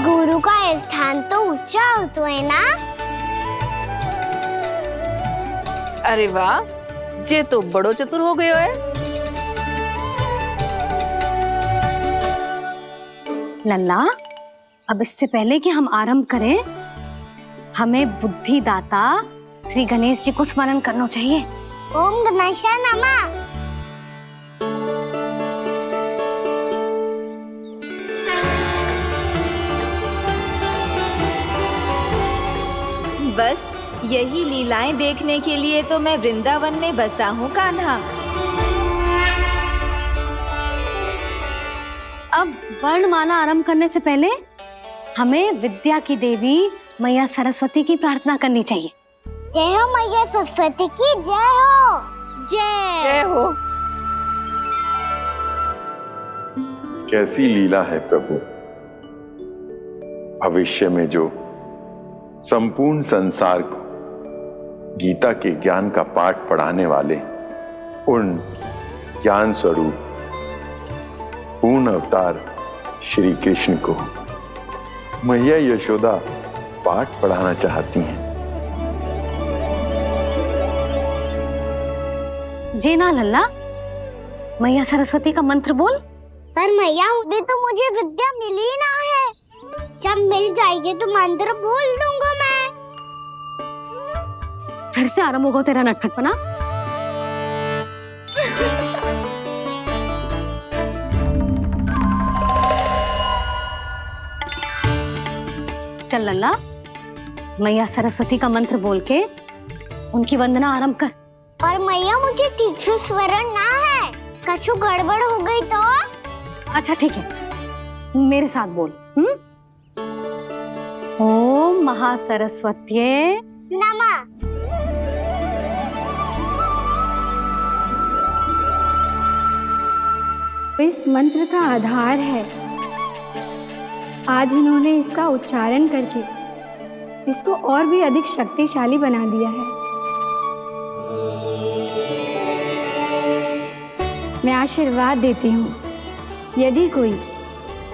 गुरु का स्थान तो ऊंचा होता है ना?
अरे वाह, जे तो बड़ो चतुर हो गयो है।
लल्ला, अब इससे पहले कि हम आरंभ करें, हमें बुद्धिदाता श्री गणेश जी को स्मरण करना चाहिए।
ओम गणेशाय नमः।
बस यही लीलाएं देखने के लिए तो मैं वृंदावन में बसा हूँ कान्हा।
अब वर्णमाला आरंभ करने से पहले हमें विद्या की देवी मैया सरस्वती की प्रार्थना करनी चाहिए।
जय हो मैया सरस्वती की जय हो।
जय हो।
कैसी लीला है प्रभु, भविष्य में जो संपूर्ण संसार को गीता के ज्ञान का पाठ पढ़ाने वाले उन ज्ञान स्वरूप पूर्ण अवतार श्री कृष्ण को मैया यशोदा पाठ पढ़ाना चाहती हैं।
जी ना लल्ला, मैया सरस्वती का मंत्र बोल।
पर मैया अभी तो मुझे विद्या मिली ना है। जब मिल जाएगी तो मंत्र बोल दूंगा मैं।
फिर से आरंभ होगा तेरा नटखटपना। चल लल्ला, मैया सरस्वती का मंत्र बोल के उनकी वंदना आरंभ कर।
पर मैया मुझे ठीक से स्मरण ना है, कछु गड़बड़ हो गई तो?
अच्छा ठीक है, मेरे साथ बोल। ओम महासरस्वत्यै
नमः।
इस मंत्र का आधार है। आज इन्होंने इसका उच्चारण करके इसको और भी अधिक शक्तिशाली बना दिया है। मैं आशीर्वाद देती हूँ, यदि कोई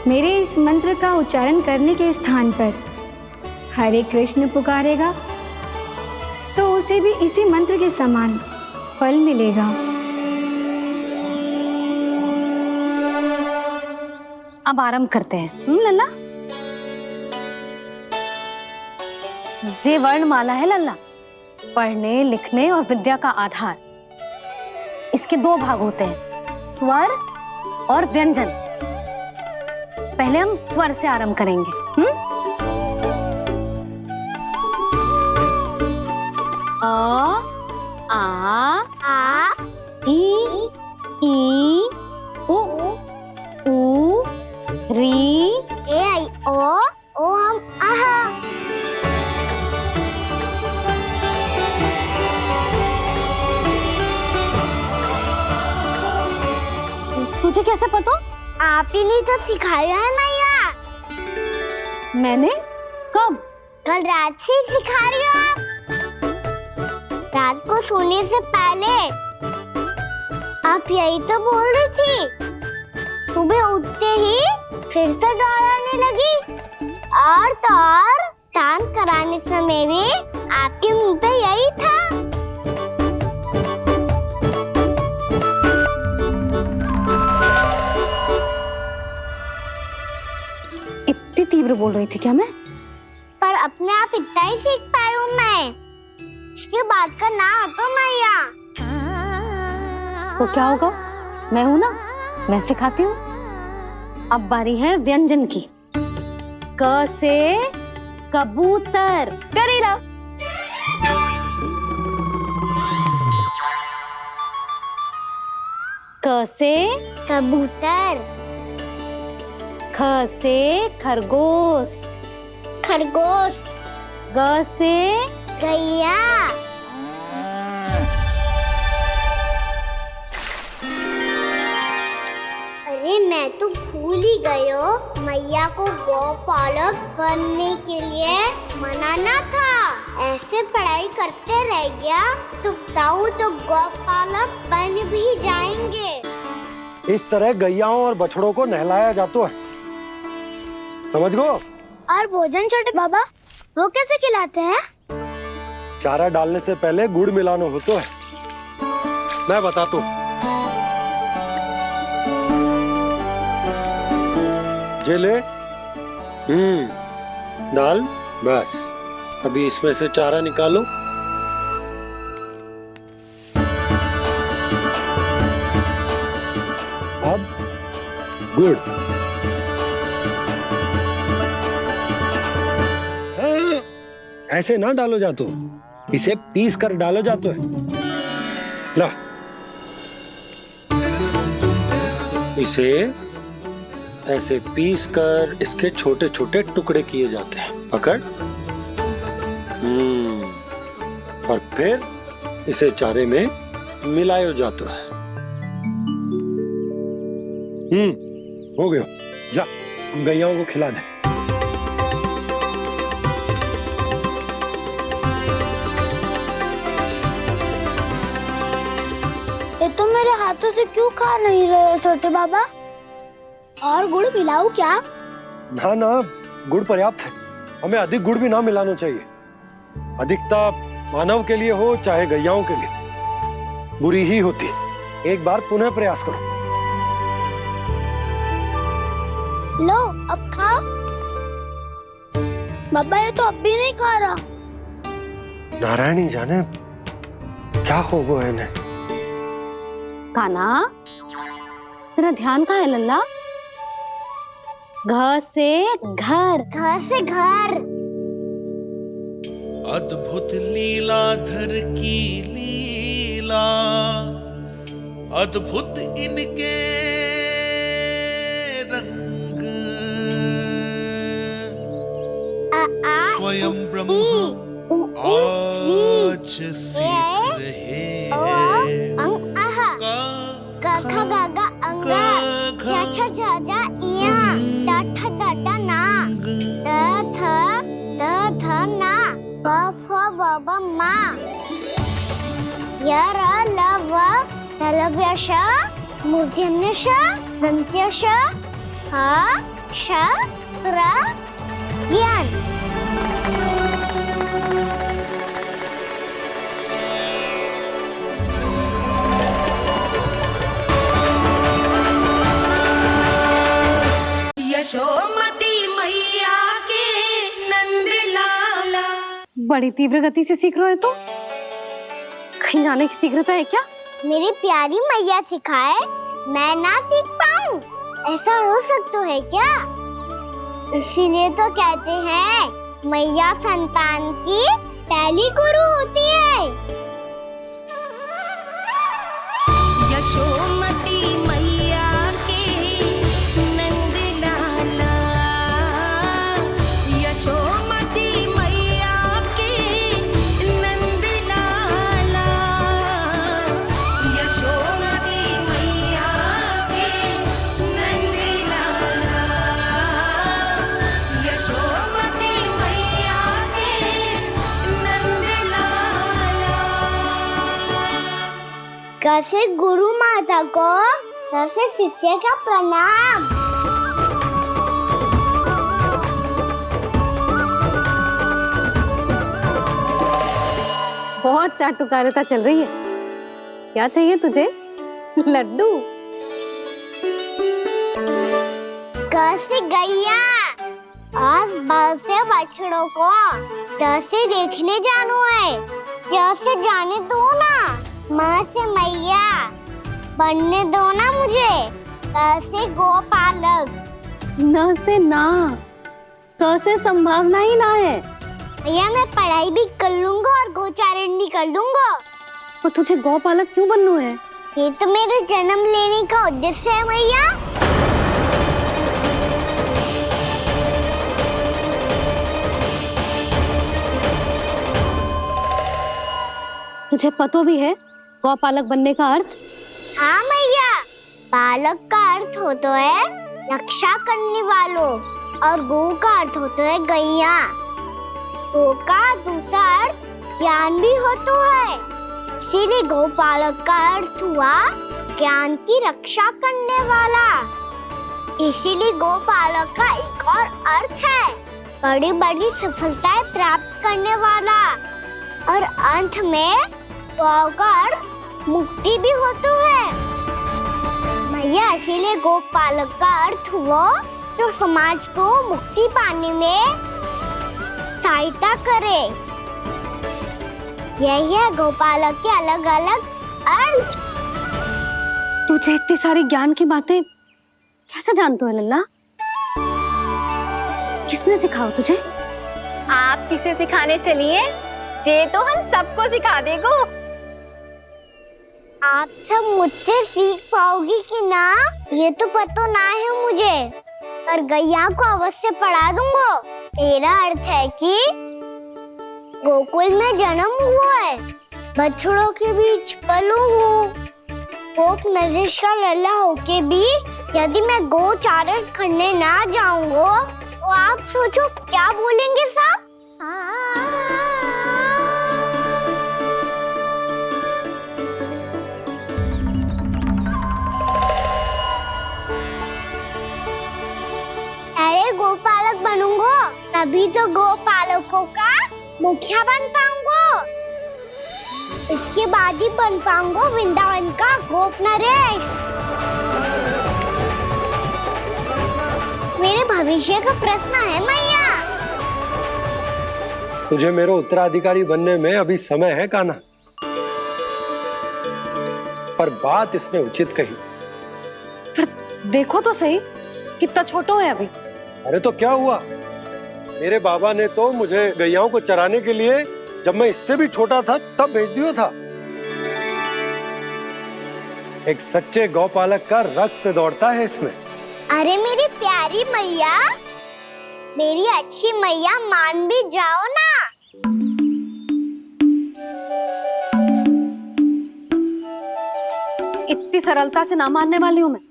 मेरे इस मंत्र का उच्चारण करने के स्थान पर हरे कृष्ण पुकारेगा तो उसे भी इसी मंत्र के समान फल मिलेगा।
अब आरंभ करते हैं। लल्ला, जे वर्णमाला है लल्ला, पढ़ने लिखने और विद्या का आधार। इसके दो भाग होते हैं, स्वर और व्यंजन। पहले हम स्वर से आरंभ करेंगे। अ, आ, ई, उ, री,
ए आई ओ हम आहा।
तुझे कैसे पता?
आप ही ने तो सिखाया है मैया।
मैंने? कब?
कल रात से सिखा रही हो आप। रात को सोने से पहले आप यही तो बोल रही थी। सुबह उठते ही फिर से दोहराने लगी, और तो और चांद कराने समय भी आपके मुंह पे यही था।
इतनी तीव्र बोल रही थी क्या मैं?
पर अपने आप इतना ही सीख पाई हूँ मैं। उसके बाद का ना तो मैया।
तो क्या होगा? मैं हूं ना, मैं सिखाती हूँ। अब बारी है व्यंजन की। क से कबूतर।
करेला।
क से
कबूतर।
ख से खरगोश।
खरगोश।
ग से
गैया। अरे मैं तो भूल ही गई हूँ, मैया को गौपालक बनने के लिए मनाना था। ऐसे पढ़ाई करते रह गया तो ताऊ तो गौपालक बन भी जाएंगे।
इस तरह गैयाओं और बछड़ों को नहलाया जाता है, समझ गो।
और भोजन छोटे बाबा वो कैसे खिलाते हैं?
चारा डालने से पहले गुड़ मिलाना होता है, मैं बताता हूँ। जेले डाल, बस अभी इसमें से चारा निकालो। अब गुड़। ऐसे ना डालो जातो, इसे पीस कर डालो जातो है। ला, इसे ऐसे पीस कर इसके छोटे छोटे टुकड़े किए जाते हैं। पकड़। और फिर इसे चारे में मिलाया जाता है। हो गया, जा गैयाओं को खिला दे।
ये तो मेरे हाथों से क्यों खा नहीं रहे हो छोटे बाबा? और गुड़ मिलाऊं क्या?
ना ना, गुड़ पर्याप्त है। हमें अधिक गुड़ भी ना मिलाना चाहिए। अधिकता मानव के लिए हो चाहे गैयाओं के लिए बुरी ही होती। एक बार पुनः प्रयास करो।
लो अब खाओ। बाबा ये तो अब भी नहीं खा रहा।
नारायणी जाने क्या हो गया इन्हें।
कान्हा, तेरा ध्यान कहाँ है लल्ला? घ से घर।
घर से घर।
अद्भुत लीलाधर की लीला, अद्भुत इनके रंग, स्वयं ब्रह्म आज सीख रहे हैं।
ग ख ग घ अंग, छ छ झ झ इया, ट ठ ड ड ना, द ध ना, प फ ब ब मा, य र ल व ललव्य श, मूर्धन्य श, दन्त्य श, ह श र ज्ञान।
यशोमती मैया के नंद लाला।
बड़ी तीव्र गति से सीख रहे हो तो कहीं जाने की शीघ्रता है क्या?
मेरी प्यारी मैया सिखाए, मैं ना सीख पाऊं, ऐसा हो सकता है क्या? इसीलिए तो कहते हैं मैया संतान की पहली गुरु होती है।
यशोमती मैया के नंद लाला, यशोमती मैया के नंद लाला, यशोमती मैया के नंद लाला, यशोमती मैया के नंद लाला।
कैसे गुरु माता को, कैसे शिष्य का प्रणाम।
बहुत चाटुकारिता चल रही है। क्या चाहिए तुझे? लड्डू।
कैसे गैया और बल से बछड़ों को त से देखने जानो है, जैसे जाने दो ना, माँ से मैया बनने दो ना मुझे, ऐसे गोपालक।
न से ना, स से संभावना ही ना है।
भैया मैं पढ़ाई भी कर लूंगा और गोचारण भी कर दूंगा।
और तुझे गौपालक क्यों बनना है?
ये तो मेरे जन्म लेने का उद्देश्य है भैया।
तुझे पतो भी है गौपालक बनने का अर्थ?
हाँ भैया, पालक का अर्थ होता है रक्षा करने वालों और गौ का अर्थ होता है गैया। गौ का दूसरा अर्थ ज्ञान भी होता है, इसीलिए गोपालक का अर्थ हुआ ज्ञान की रक्षा करने वाला। इसीलिए गोपालक का एक और अर्थ है बड़ी बड़ी सफलताएं प्राप्त करने वाला, और अंत में गौ का अर्थ मुक्ति भी होता है। भैया इसीलिए गोपालक का अर्थ हुआ जो समाज को मुक्ति पाने में सहायता करे। यही है गोपालक के अलग अलग अर्थ।
तुझे इतनी सारी ज्ञान की बातें कैसे जानते हो लल्ला? किसने सिखाओ तुझे?
आप किसे सिखाने चलिए, जे तो हम सबको सिखा देगो। आप सब मुझसे सीख पाओगी कि ना ये तो पता ना है मुझे, पर गैया को अवश्य पढ़ा दूंगा। मेरा अर्थ है कि गोकुल में जन्म हुआ है, बछड़ों के बीच पलू हूँ, गोप नरेश का लल्ला होके भी यदि मैं गोचारण करने ना जाऊंगा तो आप सोचो क्या बोलेंगे सब? अरे गोपालक बनूंगा तभी तो गोपालकों का मुखिया बन पाऊंगा, इसके बाद ही बन पाऊंगा वृंदावन का गोप नरेश। मेरे भविष्य का प्रश्न है मैया।
तुझे मेरा उत्तराधिकारी बनने में अभी समय है कान्हा, पर बात इसने उचित कही।
पर देखो तो सही कितना छोटा है अभी।
अरे तो क्या हुआ, मेरे बाबा ने तो मुझे गैयाओं को चराने के लिए जब मैं इससे भी छोटा था तब भेज दिया था। एक सच्चे गौपालक का रक्त दौड़ता है इसमें।
अरे मेरी प्यारी मैया, मेरी अच्छी मैया, मान भी जाओ ना।
इतनी सरलता से ना मानने वाली हूँ मैं।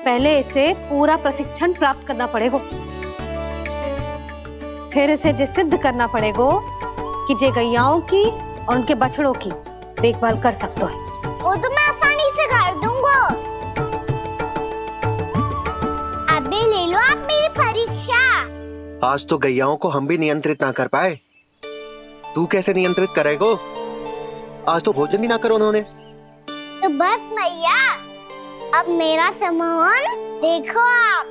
पहले इसे पूरा प्रशिक्षण प्राप्त करना पड़ेगा, फिर इसे ये सिद्ध करना पड़ेगा कि जे गैयाओं की और उनके बछड़ों की देखभाल कर सकते हैं।
वो तो मैं आसानी से कर दूंगा। अबे ले लो आप मेरी परीक्षा।
आज तो गैयाओं को हम भी नियंत्रित ना कर पाए, तू कैसे नियंत्रित करेगो? आज तो भोजन भी ना करो उन्होंने।
तो बस मैया, अब मेरा सम्मान देखो आप।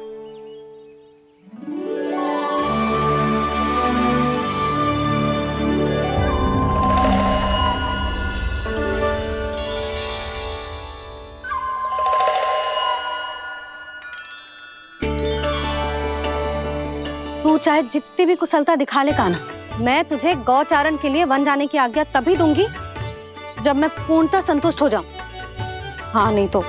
तू चाहे जितनी भी कुशलता दिखा ले कान्हा, मैं तुझे गौचारण के लिए वन जाने की आज्ञा तभी दूंगी जब मैं पूर्णतः संतुष्ट हो जाऊं। हाँ नहीं तो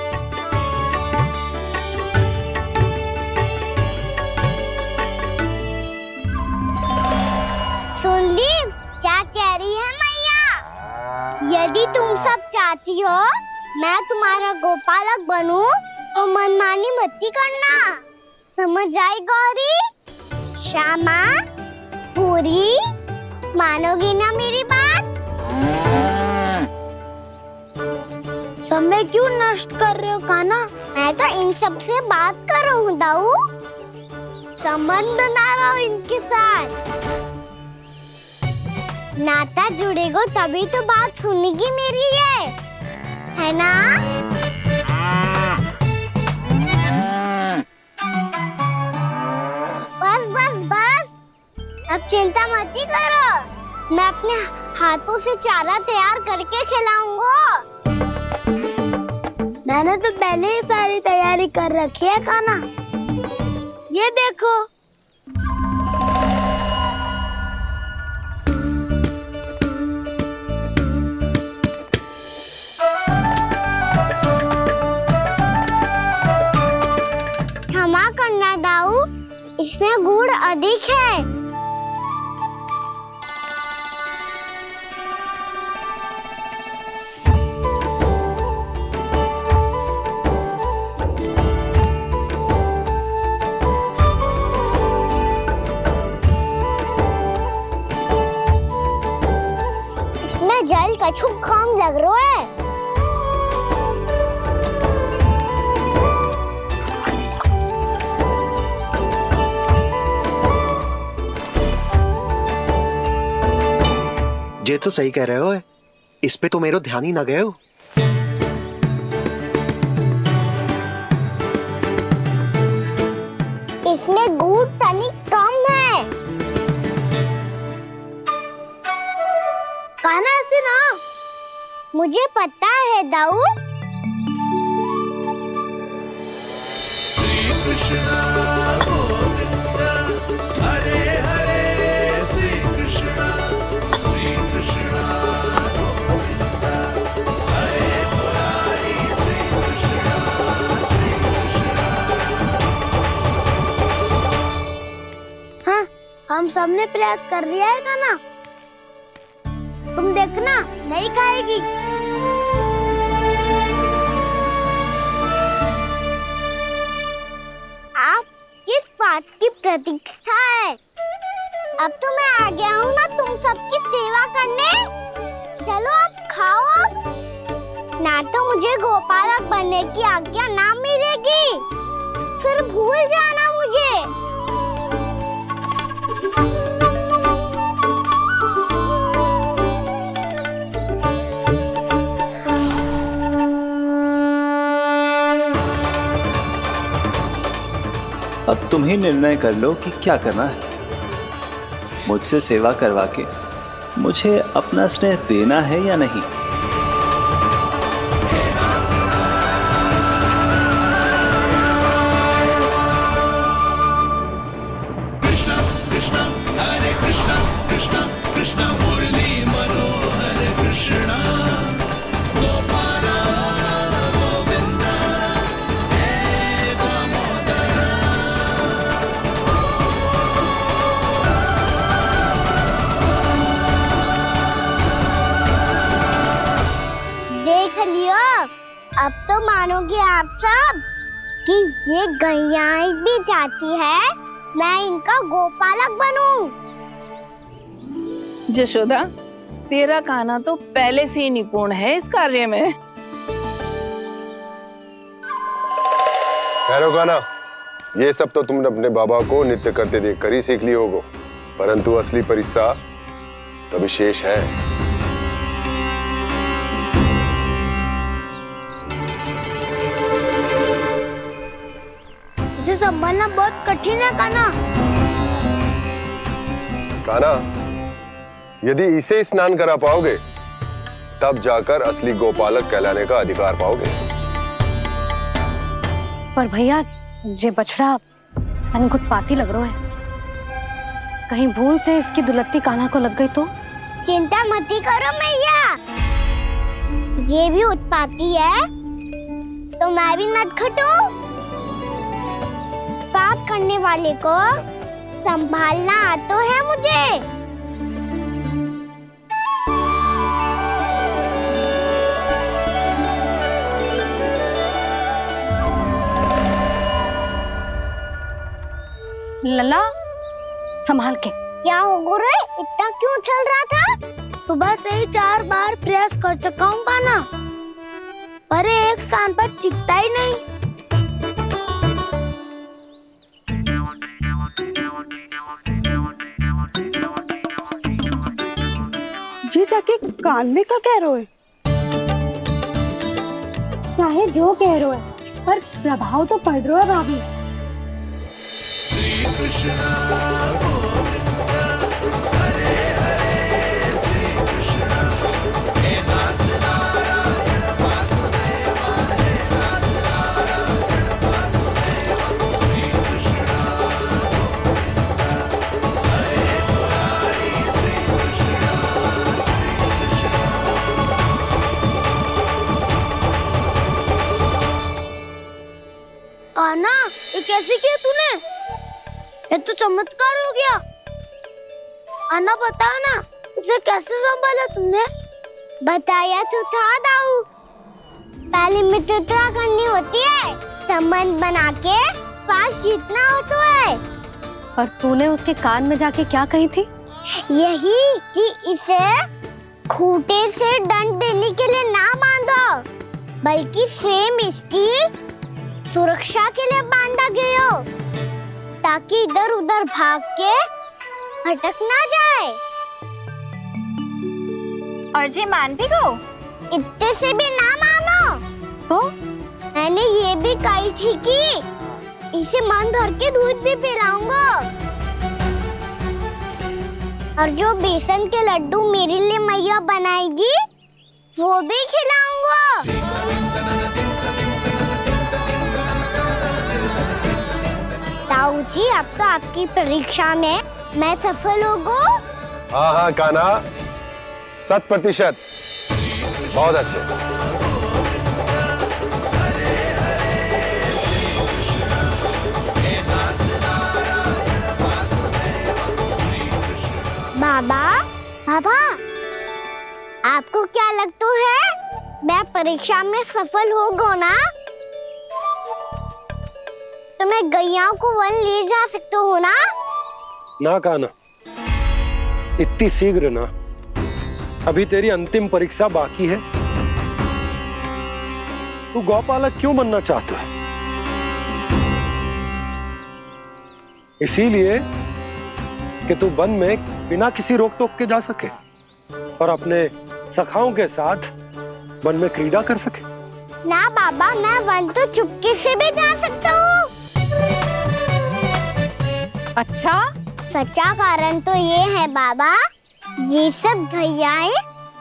सुन ली क्या कह रही है मैया? यदि तुम सब चाहती हो मैं तुम्हारा गोपालक बनूं तो मनमानी मत करना, समझ आई गौरी? श्यामा, पूरी, मानोगी ना मेरी बात? समय क्यों नष्ट कर रहे हो कान्हा? मैं तो इन सब से बात कर रहा हूँ दाऊ, संबंध बना रहा हूँ इनके साथ। नाता जुड़ेगा तभी तो बात सुनेगी मेरी, है ना? बस बस बस, अब चिंता मत करो, मैं अपने हाथों से चारा तैयार करके खिलाऊंगा। मैंने तो पहले ही सारी तैयारी कर रखी है कान्हा। ये देखो। क्षमा करना दाऊ, इसमें गुड़ अधिक है। इसमें जल कछु कम लग रहा है।
ये तो सही कह रहे हो, इस पे तो मेरे ध्यान ही ना गए हो।
इसमें गुड़ तनिक कम है। कान्हा ऐसे ना। मुझे पता है दाऊ।
श्री कृष्ण गोविंद हरे हरे, श्री कृष्ण गोविंद हरे मुरारी, श्री कृष्ण
हाँ, हम सबने प्रयास कर लिया है कान्हा। तुम देखना नहीं खाएगी। आप किस बात की प्रतीक्षा है? अब तो मैं आ गया हूँ ना तुम सबकी सेवा करने। चलो अब खाओ अब। ना तो मुझे गोपालक बनने की आज्ञा ना मिलेगी, फिर भूल जाना मुझे।
अब तुम ही निर्णय कर लो कि क्या करना है। मुझसे सेवा करवा के मुझे अपना स्नेह देना है या नहीं।
कृष्ण कृष्ण हरे कृष्ण कृष्ण कृष्ण मुरली मनोहर कृष्ण गोपाल गोविंद हे दामोदर।
देख लियो, अब तो मानोगे आप सब कि ये गैयाएं भी चाहती है मैं इनका गोपालक बनूं।
जशोदा, तेरा कान्हा तो पहले से ही निपुण है इस कार्य में।
ठहरो कान्हा, ये सब तो तुमने अपने बाबा को नित्य करते देखकर ही सीख ली होगो, परंतु असली परिस्सा तो विशेष है।
उसे संभालना बहुत कठिन है कान्हा।
कान्हा, यदि इसे स्नान करा पाओगे तब जाकर असली गोपालक कहलाने का अधिकार पाओगे।
पर भैया, ये बछड़ा उत्पाती लग रहा है। कहीं भूल से इसकी दुलत्ती कान्हा को लग गई तो?
चिंता मत करो मैया, ये भी उत्पाती है तो मैं भी नटखट हूँ। पाप करने वाले को संभालना आता है मुझे।
लला, संभाल के।
क्या हो गुरु, इतना क्यों चल रहा था? सुबह से ही 4 बार प्रयास कर चुका हूँ कान्हा, पर एक स्थान पर टिकता ही नहीं।
जी जाके कान में क्या कह रहे हो?
चाहे जो कह रहे हो, पर प्रभाव तो पड़ रहा है भाभी।
श्री कृष्ण गोविंद हरे हरे,
कान्हा, ये कैसे किया तूने? ये तो चमत्कार हो गया। अन्ना बता ना, इसे कैसे संभाला तुमने? बताया तो था दाऊ। पहले मित्रता करनी होती है, संबंध बना के पास जीतना होता है।
और तूने उसके कान में जाके क्या कही थी?
यही कि इसे खूंटे से दंड देने के लिए ना बांधो, बल्कि स्वयं इसकी सुरक्षा के लिए बांधा गया हो, ताकि इधर उधर भाग के भटक ना जाए। और जी मान भी गो, इतने से भी ना मानो। तो मैंने ये भी कही थी कि इसे मन भर के दूध भी पिलाऊंगा, और जो बेसन के लड्डू मेरे लिए मैया बनाएगी वो भी खिलाऊंगा। ताऊ जी, अब तो आपकी परीक्षा में मैं सफल होगा।
हाँ हाँ कान्हा, 100%। बहुत अच्छे।
बाबा, बाबा, आपको क्या लगता है मैं परीक्षा में सफल होगा ना? तो मैं गैयाओं को वन ले जा सकता हूँ ना?
ना कान्हा, इतनी शीघ्र ना। अभी तेरी अंतिम परीक्षा बाकी है। तू गौपालक क्यों बनना चाहता है? इसीलिए कि तू वन में बिना किसी रोक टोक के जा सके और अपने सखाओं के साथ वन में क्रीड़ा कर सके।
ना बाबा, मैं वन तो चुपके से भी जा सकता हूँ।
अच्छा?
सच्चा कारण तो ये है बाबा, ये सब गैयाएं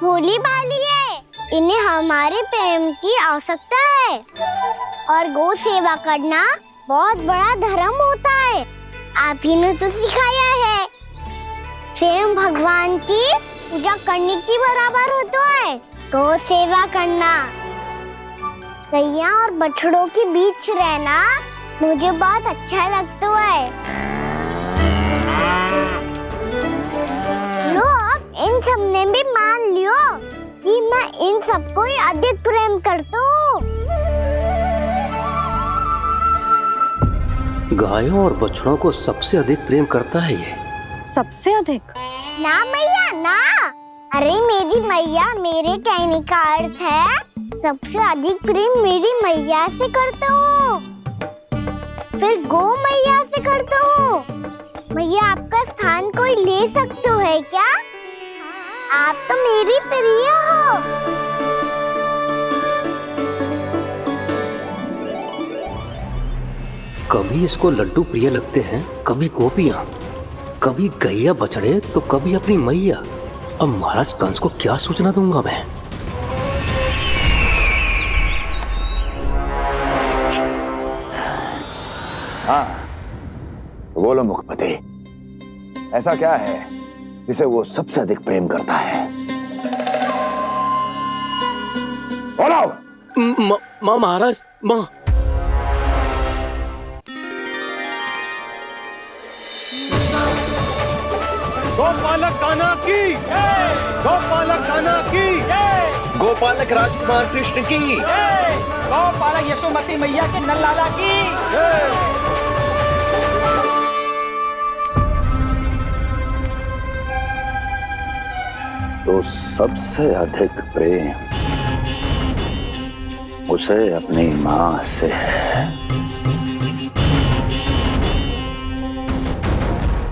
भोली भाली है, इन्हें हमारे प्रेम की आवश्यकता है, और गौ सेवा करना बहुत बड़ा धर्म होता है। आप ही ने तो सिखाया है, स्वयं भगवान की पूजा करने की बराबर होता है गौ सेवा करना। गैया और बछड़ों के बीच रहना मुझे बहुत अच्छा लगता है। लो, अब इन सब ने भी मान लियो कि मैं इन सबको ही अधिक प्रेम करता हूँ।
गायों और बछड़ों को सबसे अधिक प्रेम करता है ये।
सबसे अधिक?
ना मैया ना, अरे मेरी मैया, मेरे कहने का अर्थ है सबसे अधिक प्रेम मेरी मैया से करता हूँ, फिर गौ मैया से करता हूँ। मैया, आपका स्थान कोई ले सकते है क्या? आप तो मेरी प्रिय हो।
कभी इसको लड्डू प्रिय लगते हैं, कभी गोपियां, कभी गैया बछड़े, तो कभी अपनी मैया। अब महाराज कंस को क्या सूचना दूंगा मैं?
हाँ, बोलो मुखपति, ऐसा क्या है जिसे वो सबसे अधिक प्रेम करता है? बोलो।
माँ महाराज, माँ।
गोपालक कान्हा की, गोपालक कान्हा की,
गोपालक राजकुमार कृष्ण की,
गोपालक यशोमती मैया के नललाला की।
तो सबसे अधिक प्रेम उसे अपनी माँ से है।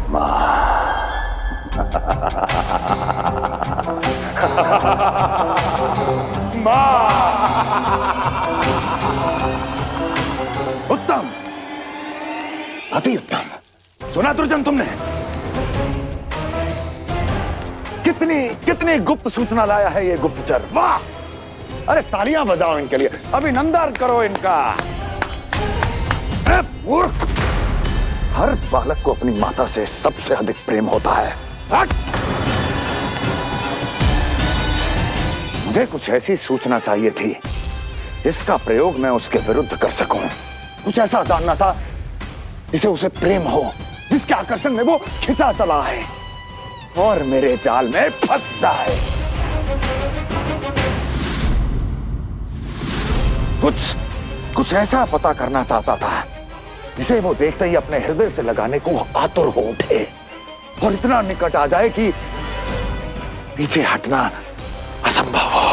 माँ।
उत्तम, अति उत्तम। सुना दुर्जन तुमने? कितनी कितनी गुप्त सूचना लाया है ये गुप्तचर। वाह! अरे तालियां बजाओ इनके लिए, अभिनंदन करो इनका। मूर्ख! हर बालक को अपनी माता से सबसे अधिक प्रेम होता है। हट! मुझे कुछ ऐसी सूचना चाहिए थी जिसका प्रयोग मैं उसके विरुद्ध कर सकूं।
कुछ ऐसा जानना था जिसे उसे प्रेम हो, जिसके आकर्षण में वो खिंचा चला है और मेरे जाल में फंस जाए। कुछ ऐसा पता करना चाहता था जिसे वो देखते ही अपने हृदय से लगाने को आतुर हो उठे और इतना निकट आ जाए कि पीछे हटना असंभव हो।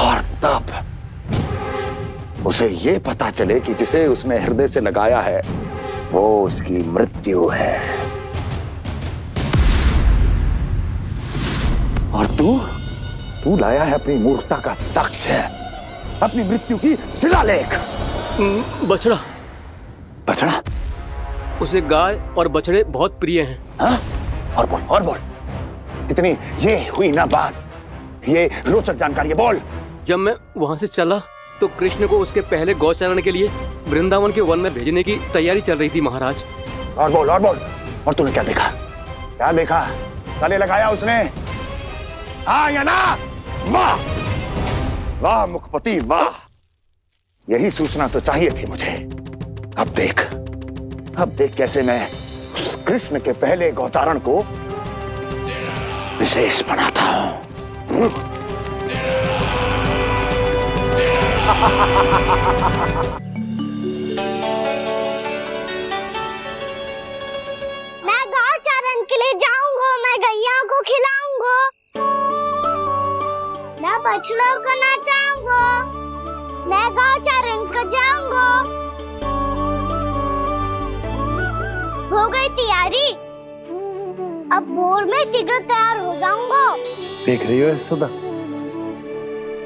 और तब उसे ये पता चले कि जिसे उसने हृदय से लगाया है वो उसकी मृत्यु है। और तू लाया है अपनी मूर्खता का साक्ष्य, अपनी मृत्यु की शिलालेख। बछड़ा?
उसे गाय और बछड़े बहुत प्रिय हैं।
हाँ? और बोल। इतनी ये हुई ना बात, ये रोचक जानकारी है, बोल।
जब मैं वहाँ से चला तो कृष्ण को उसके पहले गौचारण के लिए वृंदावन के वन में भेजने की तैयारी चल रही थी महाराज।
और बोल। और तूने क्या देखा? गले लगाया उसने? हाँ या ना? वाह मुखपति वाह, यही सूचना तो चाहिए थी मुझे। अब देख कैसे मैं उस कृष्ण के पहले गौचारण को विशेष बनाता हूं।
मैं गौचारण के लिए जाऊंगा, मैं गैया को खिलाऊंगा, मैं बछड़ों को नचाऊंगा, मैं गौचारण को जाऊंगा। हो गई तैयारी, अब भोर में शीघ्र तैयार हो जाऊंगा।
देख रही हो सुधा,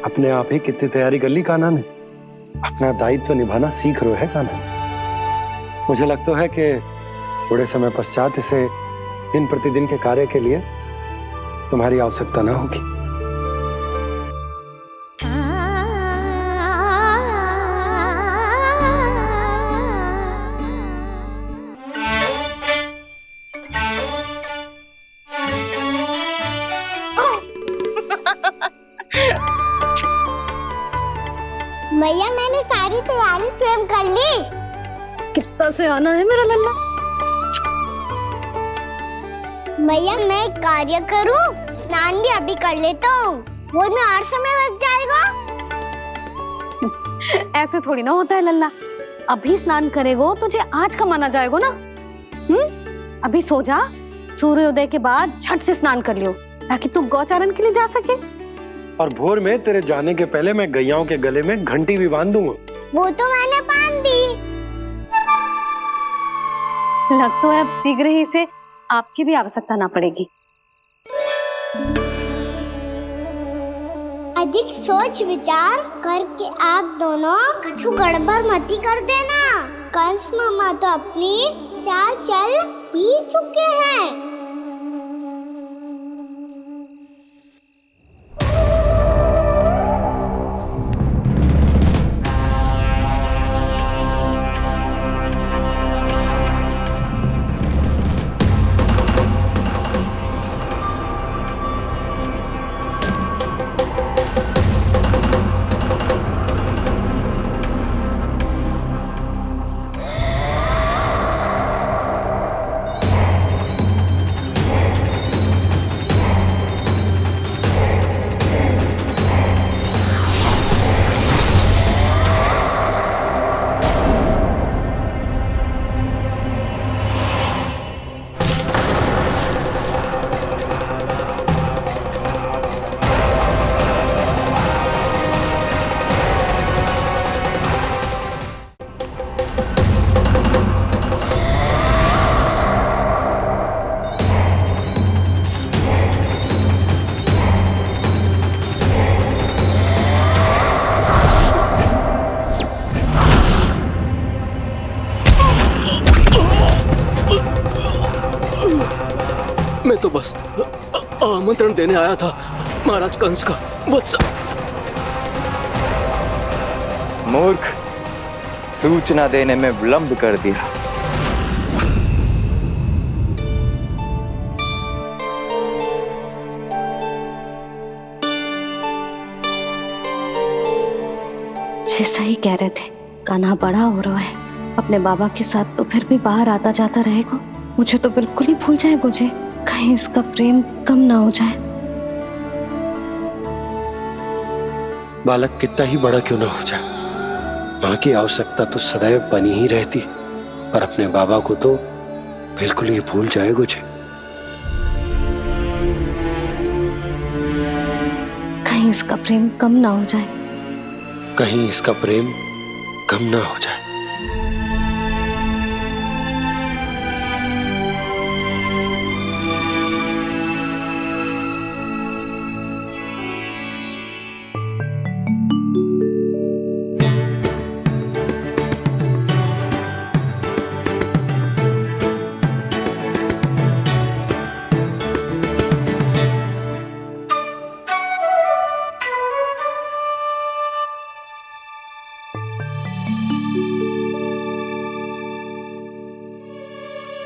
अपने आप ही कितनी तैयारी कर ली कान्हा ने। अपना दायित्व निभाना सीख रहे है कान्हा। मुझे लगता है कि थोड़े समय पश्चात इसे दिन प्रतिदिन के कार्य के लिए तुम्हारी आवश्यकता ना होगी।
भैया मैंने सारी तैयारी स्वयं कर ली।
कितना से आना है मेरा लल्ला?
भैया मैं एक कार्य करूं, स्नान भी अभी कर लेता हूँ, वो में और समय लग जाएगा।
ऐसे थोड़ी ना होता है लल्ला, अभी स्नान करेगो तुझे आज कमाना जाएगो ना। अभी सो जा, सूर्योदय के बाद झट से स्नान कर लियो ताकि तू गौचारण के लिए जा सके।
और भोर में तेरे जाने के पहले मैं गैयाओं के गले में घंटी भी बांध दूंगा।
वो तो मैंने बांध दी।
लग तो है अब शीघ्र ही से आपकी भी आवश्यकता ना पड़ेगी।
अधिक सोच विचार करके आप दोनों कछु गड़बड़ मती कर देना। कंस मामा तो अपनी चाल चल ही चुके हैं।
मैं तो बस आमंत्रण देने आया था महाराज कंस का। वत्स
मूर्ख, सूचना देने में विलंब कर दिया।
मुझे सही कह रहे थे, कान्हा बड़ा हो रहा है, अपने बाबा के साथ तो फिर भी बाहर आता जाता रहेगा। मुझे तो बिल्कुल ही भूल जाएगा जी, कहीं इसका प्रेम कम ना हो जाए।
बालक कितना ही बड़ा क्यों ना हो जाए, माँ की आवश्यकता तो सदैव बनी ही रहती, पर अपने बाबा को तो बिल्कुल ही भूल जाएगा मुझे।
कहीं इसका प्रेम कम ना हो जाए,
कहीं इसका प्रेम कम ना हो जाए।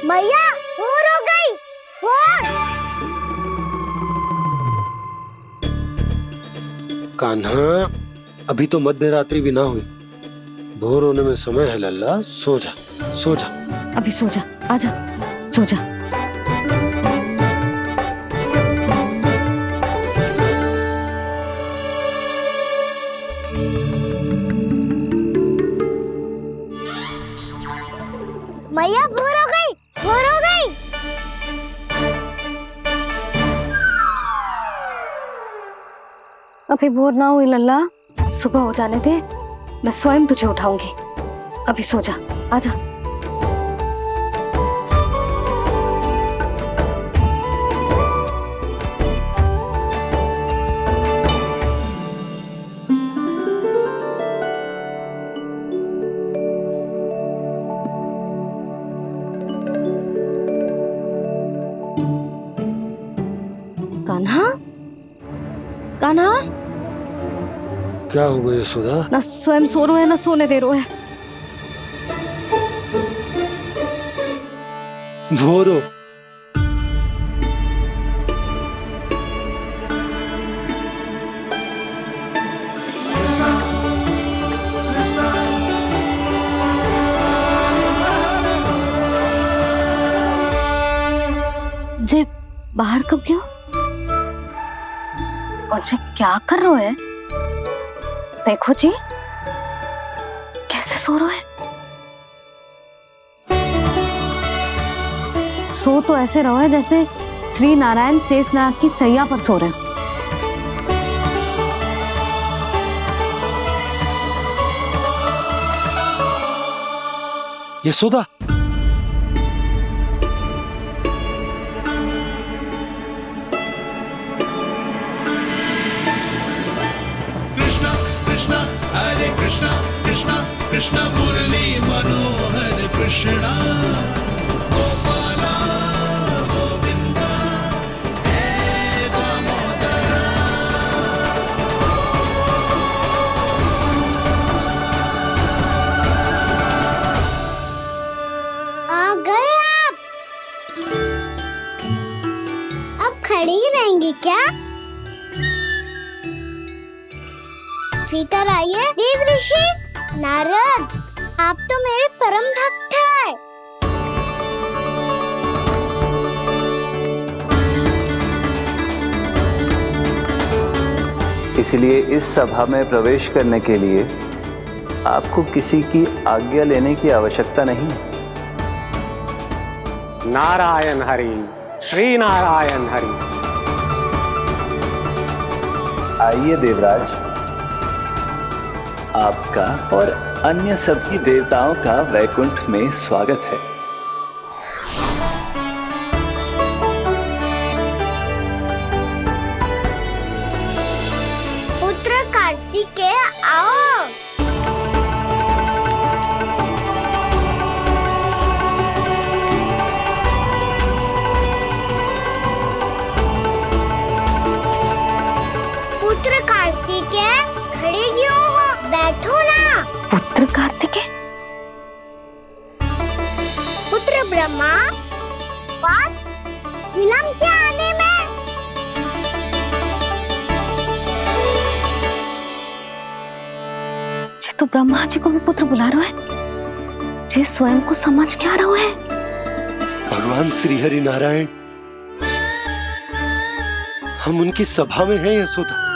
मैया भोर हो गई, भोर।
कान्हा, अभी तो मध्य रात्रि भी ना हुई, भोर होने में समय है लल्ला, सो जा सो जा।
अभी सो जा, आजा सो जा।
मैया भोर हो गई, भोर हो गई।
अभी भोर ना हुई लल्ला, सुबह हो जाने दे, मैं स्वयं तुझे उठाऊंगी। अभी सो जा, आजा। कान्हा, कान्हा,
क्या हो गया यशोदा?
ना स्वयं सो रहे है ना सोने दे रहे है।
भोर हो।
जे बाहर कब गयो? और जे क्या कर रहे है? देखो जी, कैसे सो रहे है। सो तो ऐसे रहो है जैसे श्री नारायण शेषनाग की सैया पर सो रहे हैं।
यशोदा,
कृष्णा कृष्णा हरे कृष्णा कृष्णा कृष्णा मुरली मनोहर कृष्णा गोपाला गोविंदा हे दामोदरा।
आ गए आप। अब खड़ी ही रहेंगी क्या? भीतर आइए देव ऋषि। नारद, आप तो मेरे परम भक्त हैं।
इसलिए इस सभा में प्रवेश करने के लिए आपको किसी की आज्ञा लेने की आवश्यकता नहीं है।
नारायण हरि, श्री नारायण हरि।
आइए देवराज, आपका और अन्य सभी देवताओं का वैकुंठ में स्वागत है।
पुत्र कार्तिकेय आओ। पुत्र कार्तिकेय, खड़े क्यों हो? बैठो ना।
पुत्र कार्तिकेय,
पुत्र ब्रह्मा, बात विलंब क्या आने में?
जे तो ब्रह्मा जी को भी पुत्र बुला रहा है, जे स्वयं को समझ क्या रहा है।
भगवान श्री हरि नारायण, हम उनकी सभा में हैं यशोदा।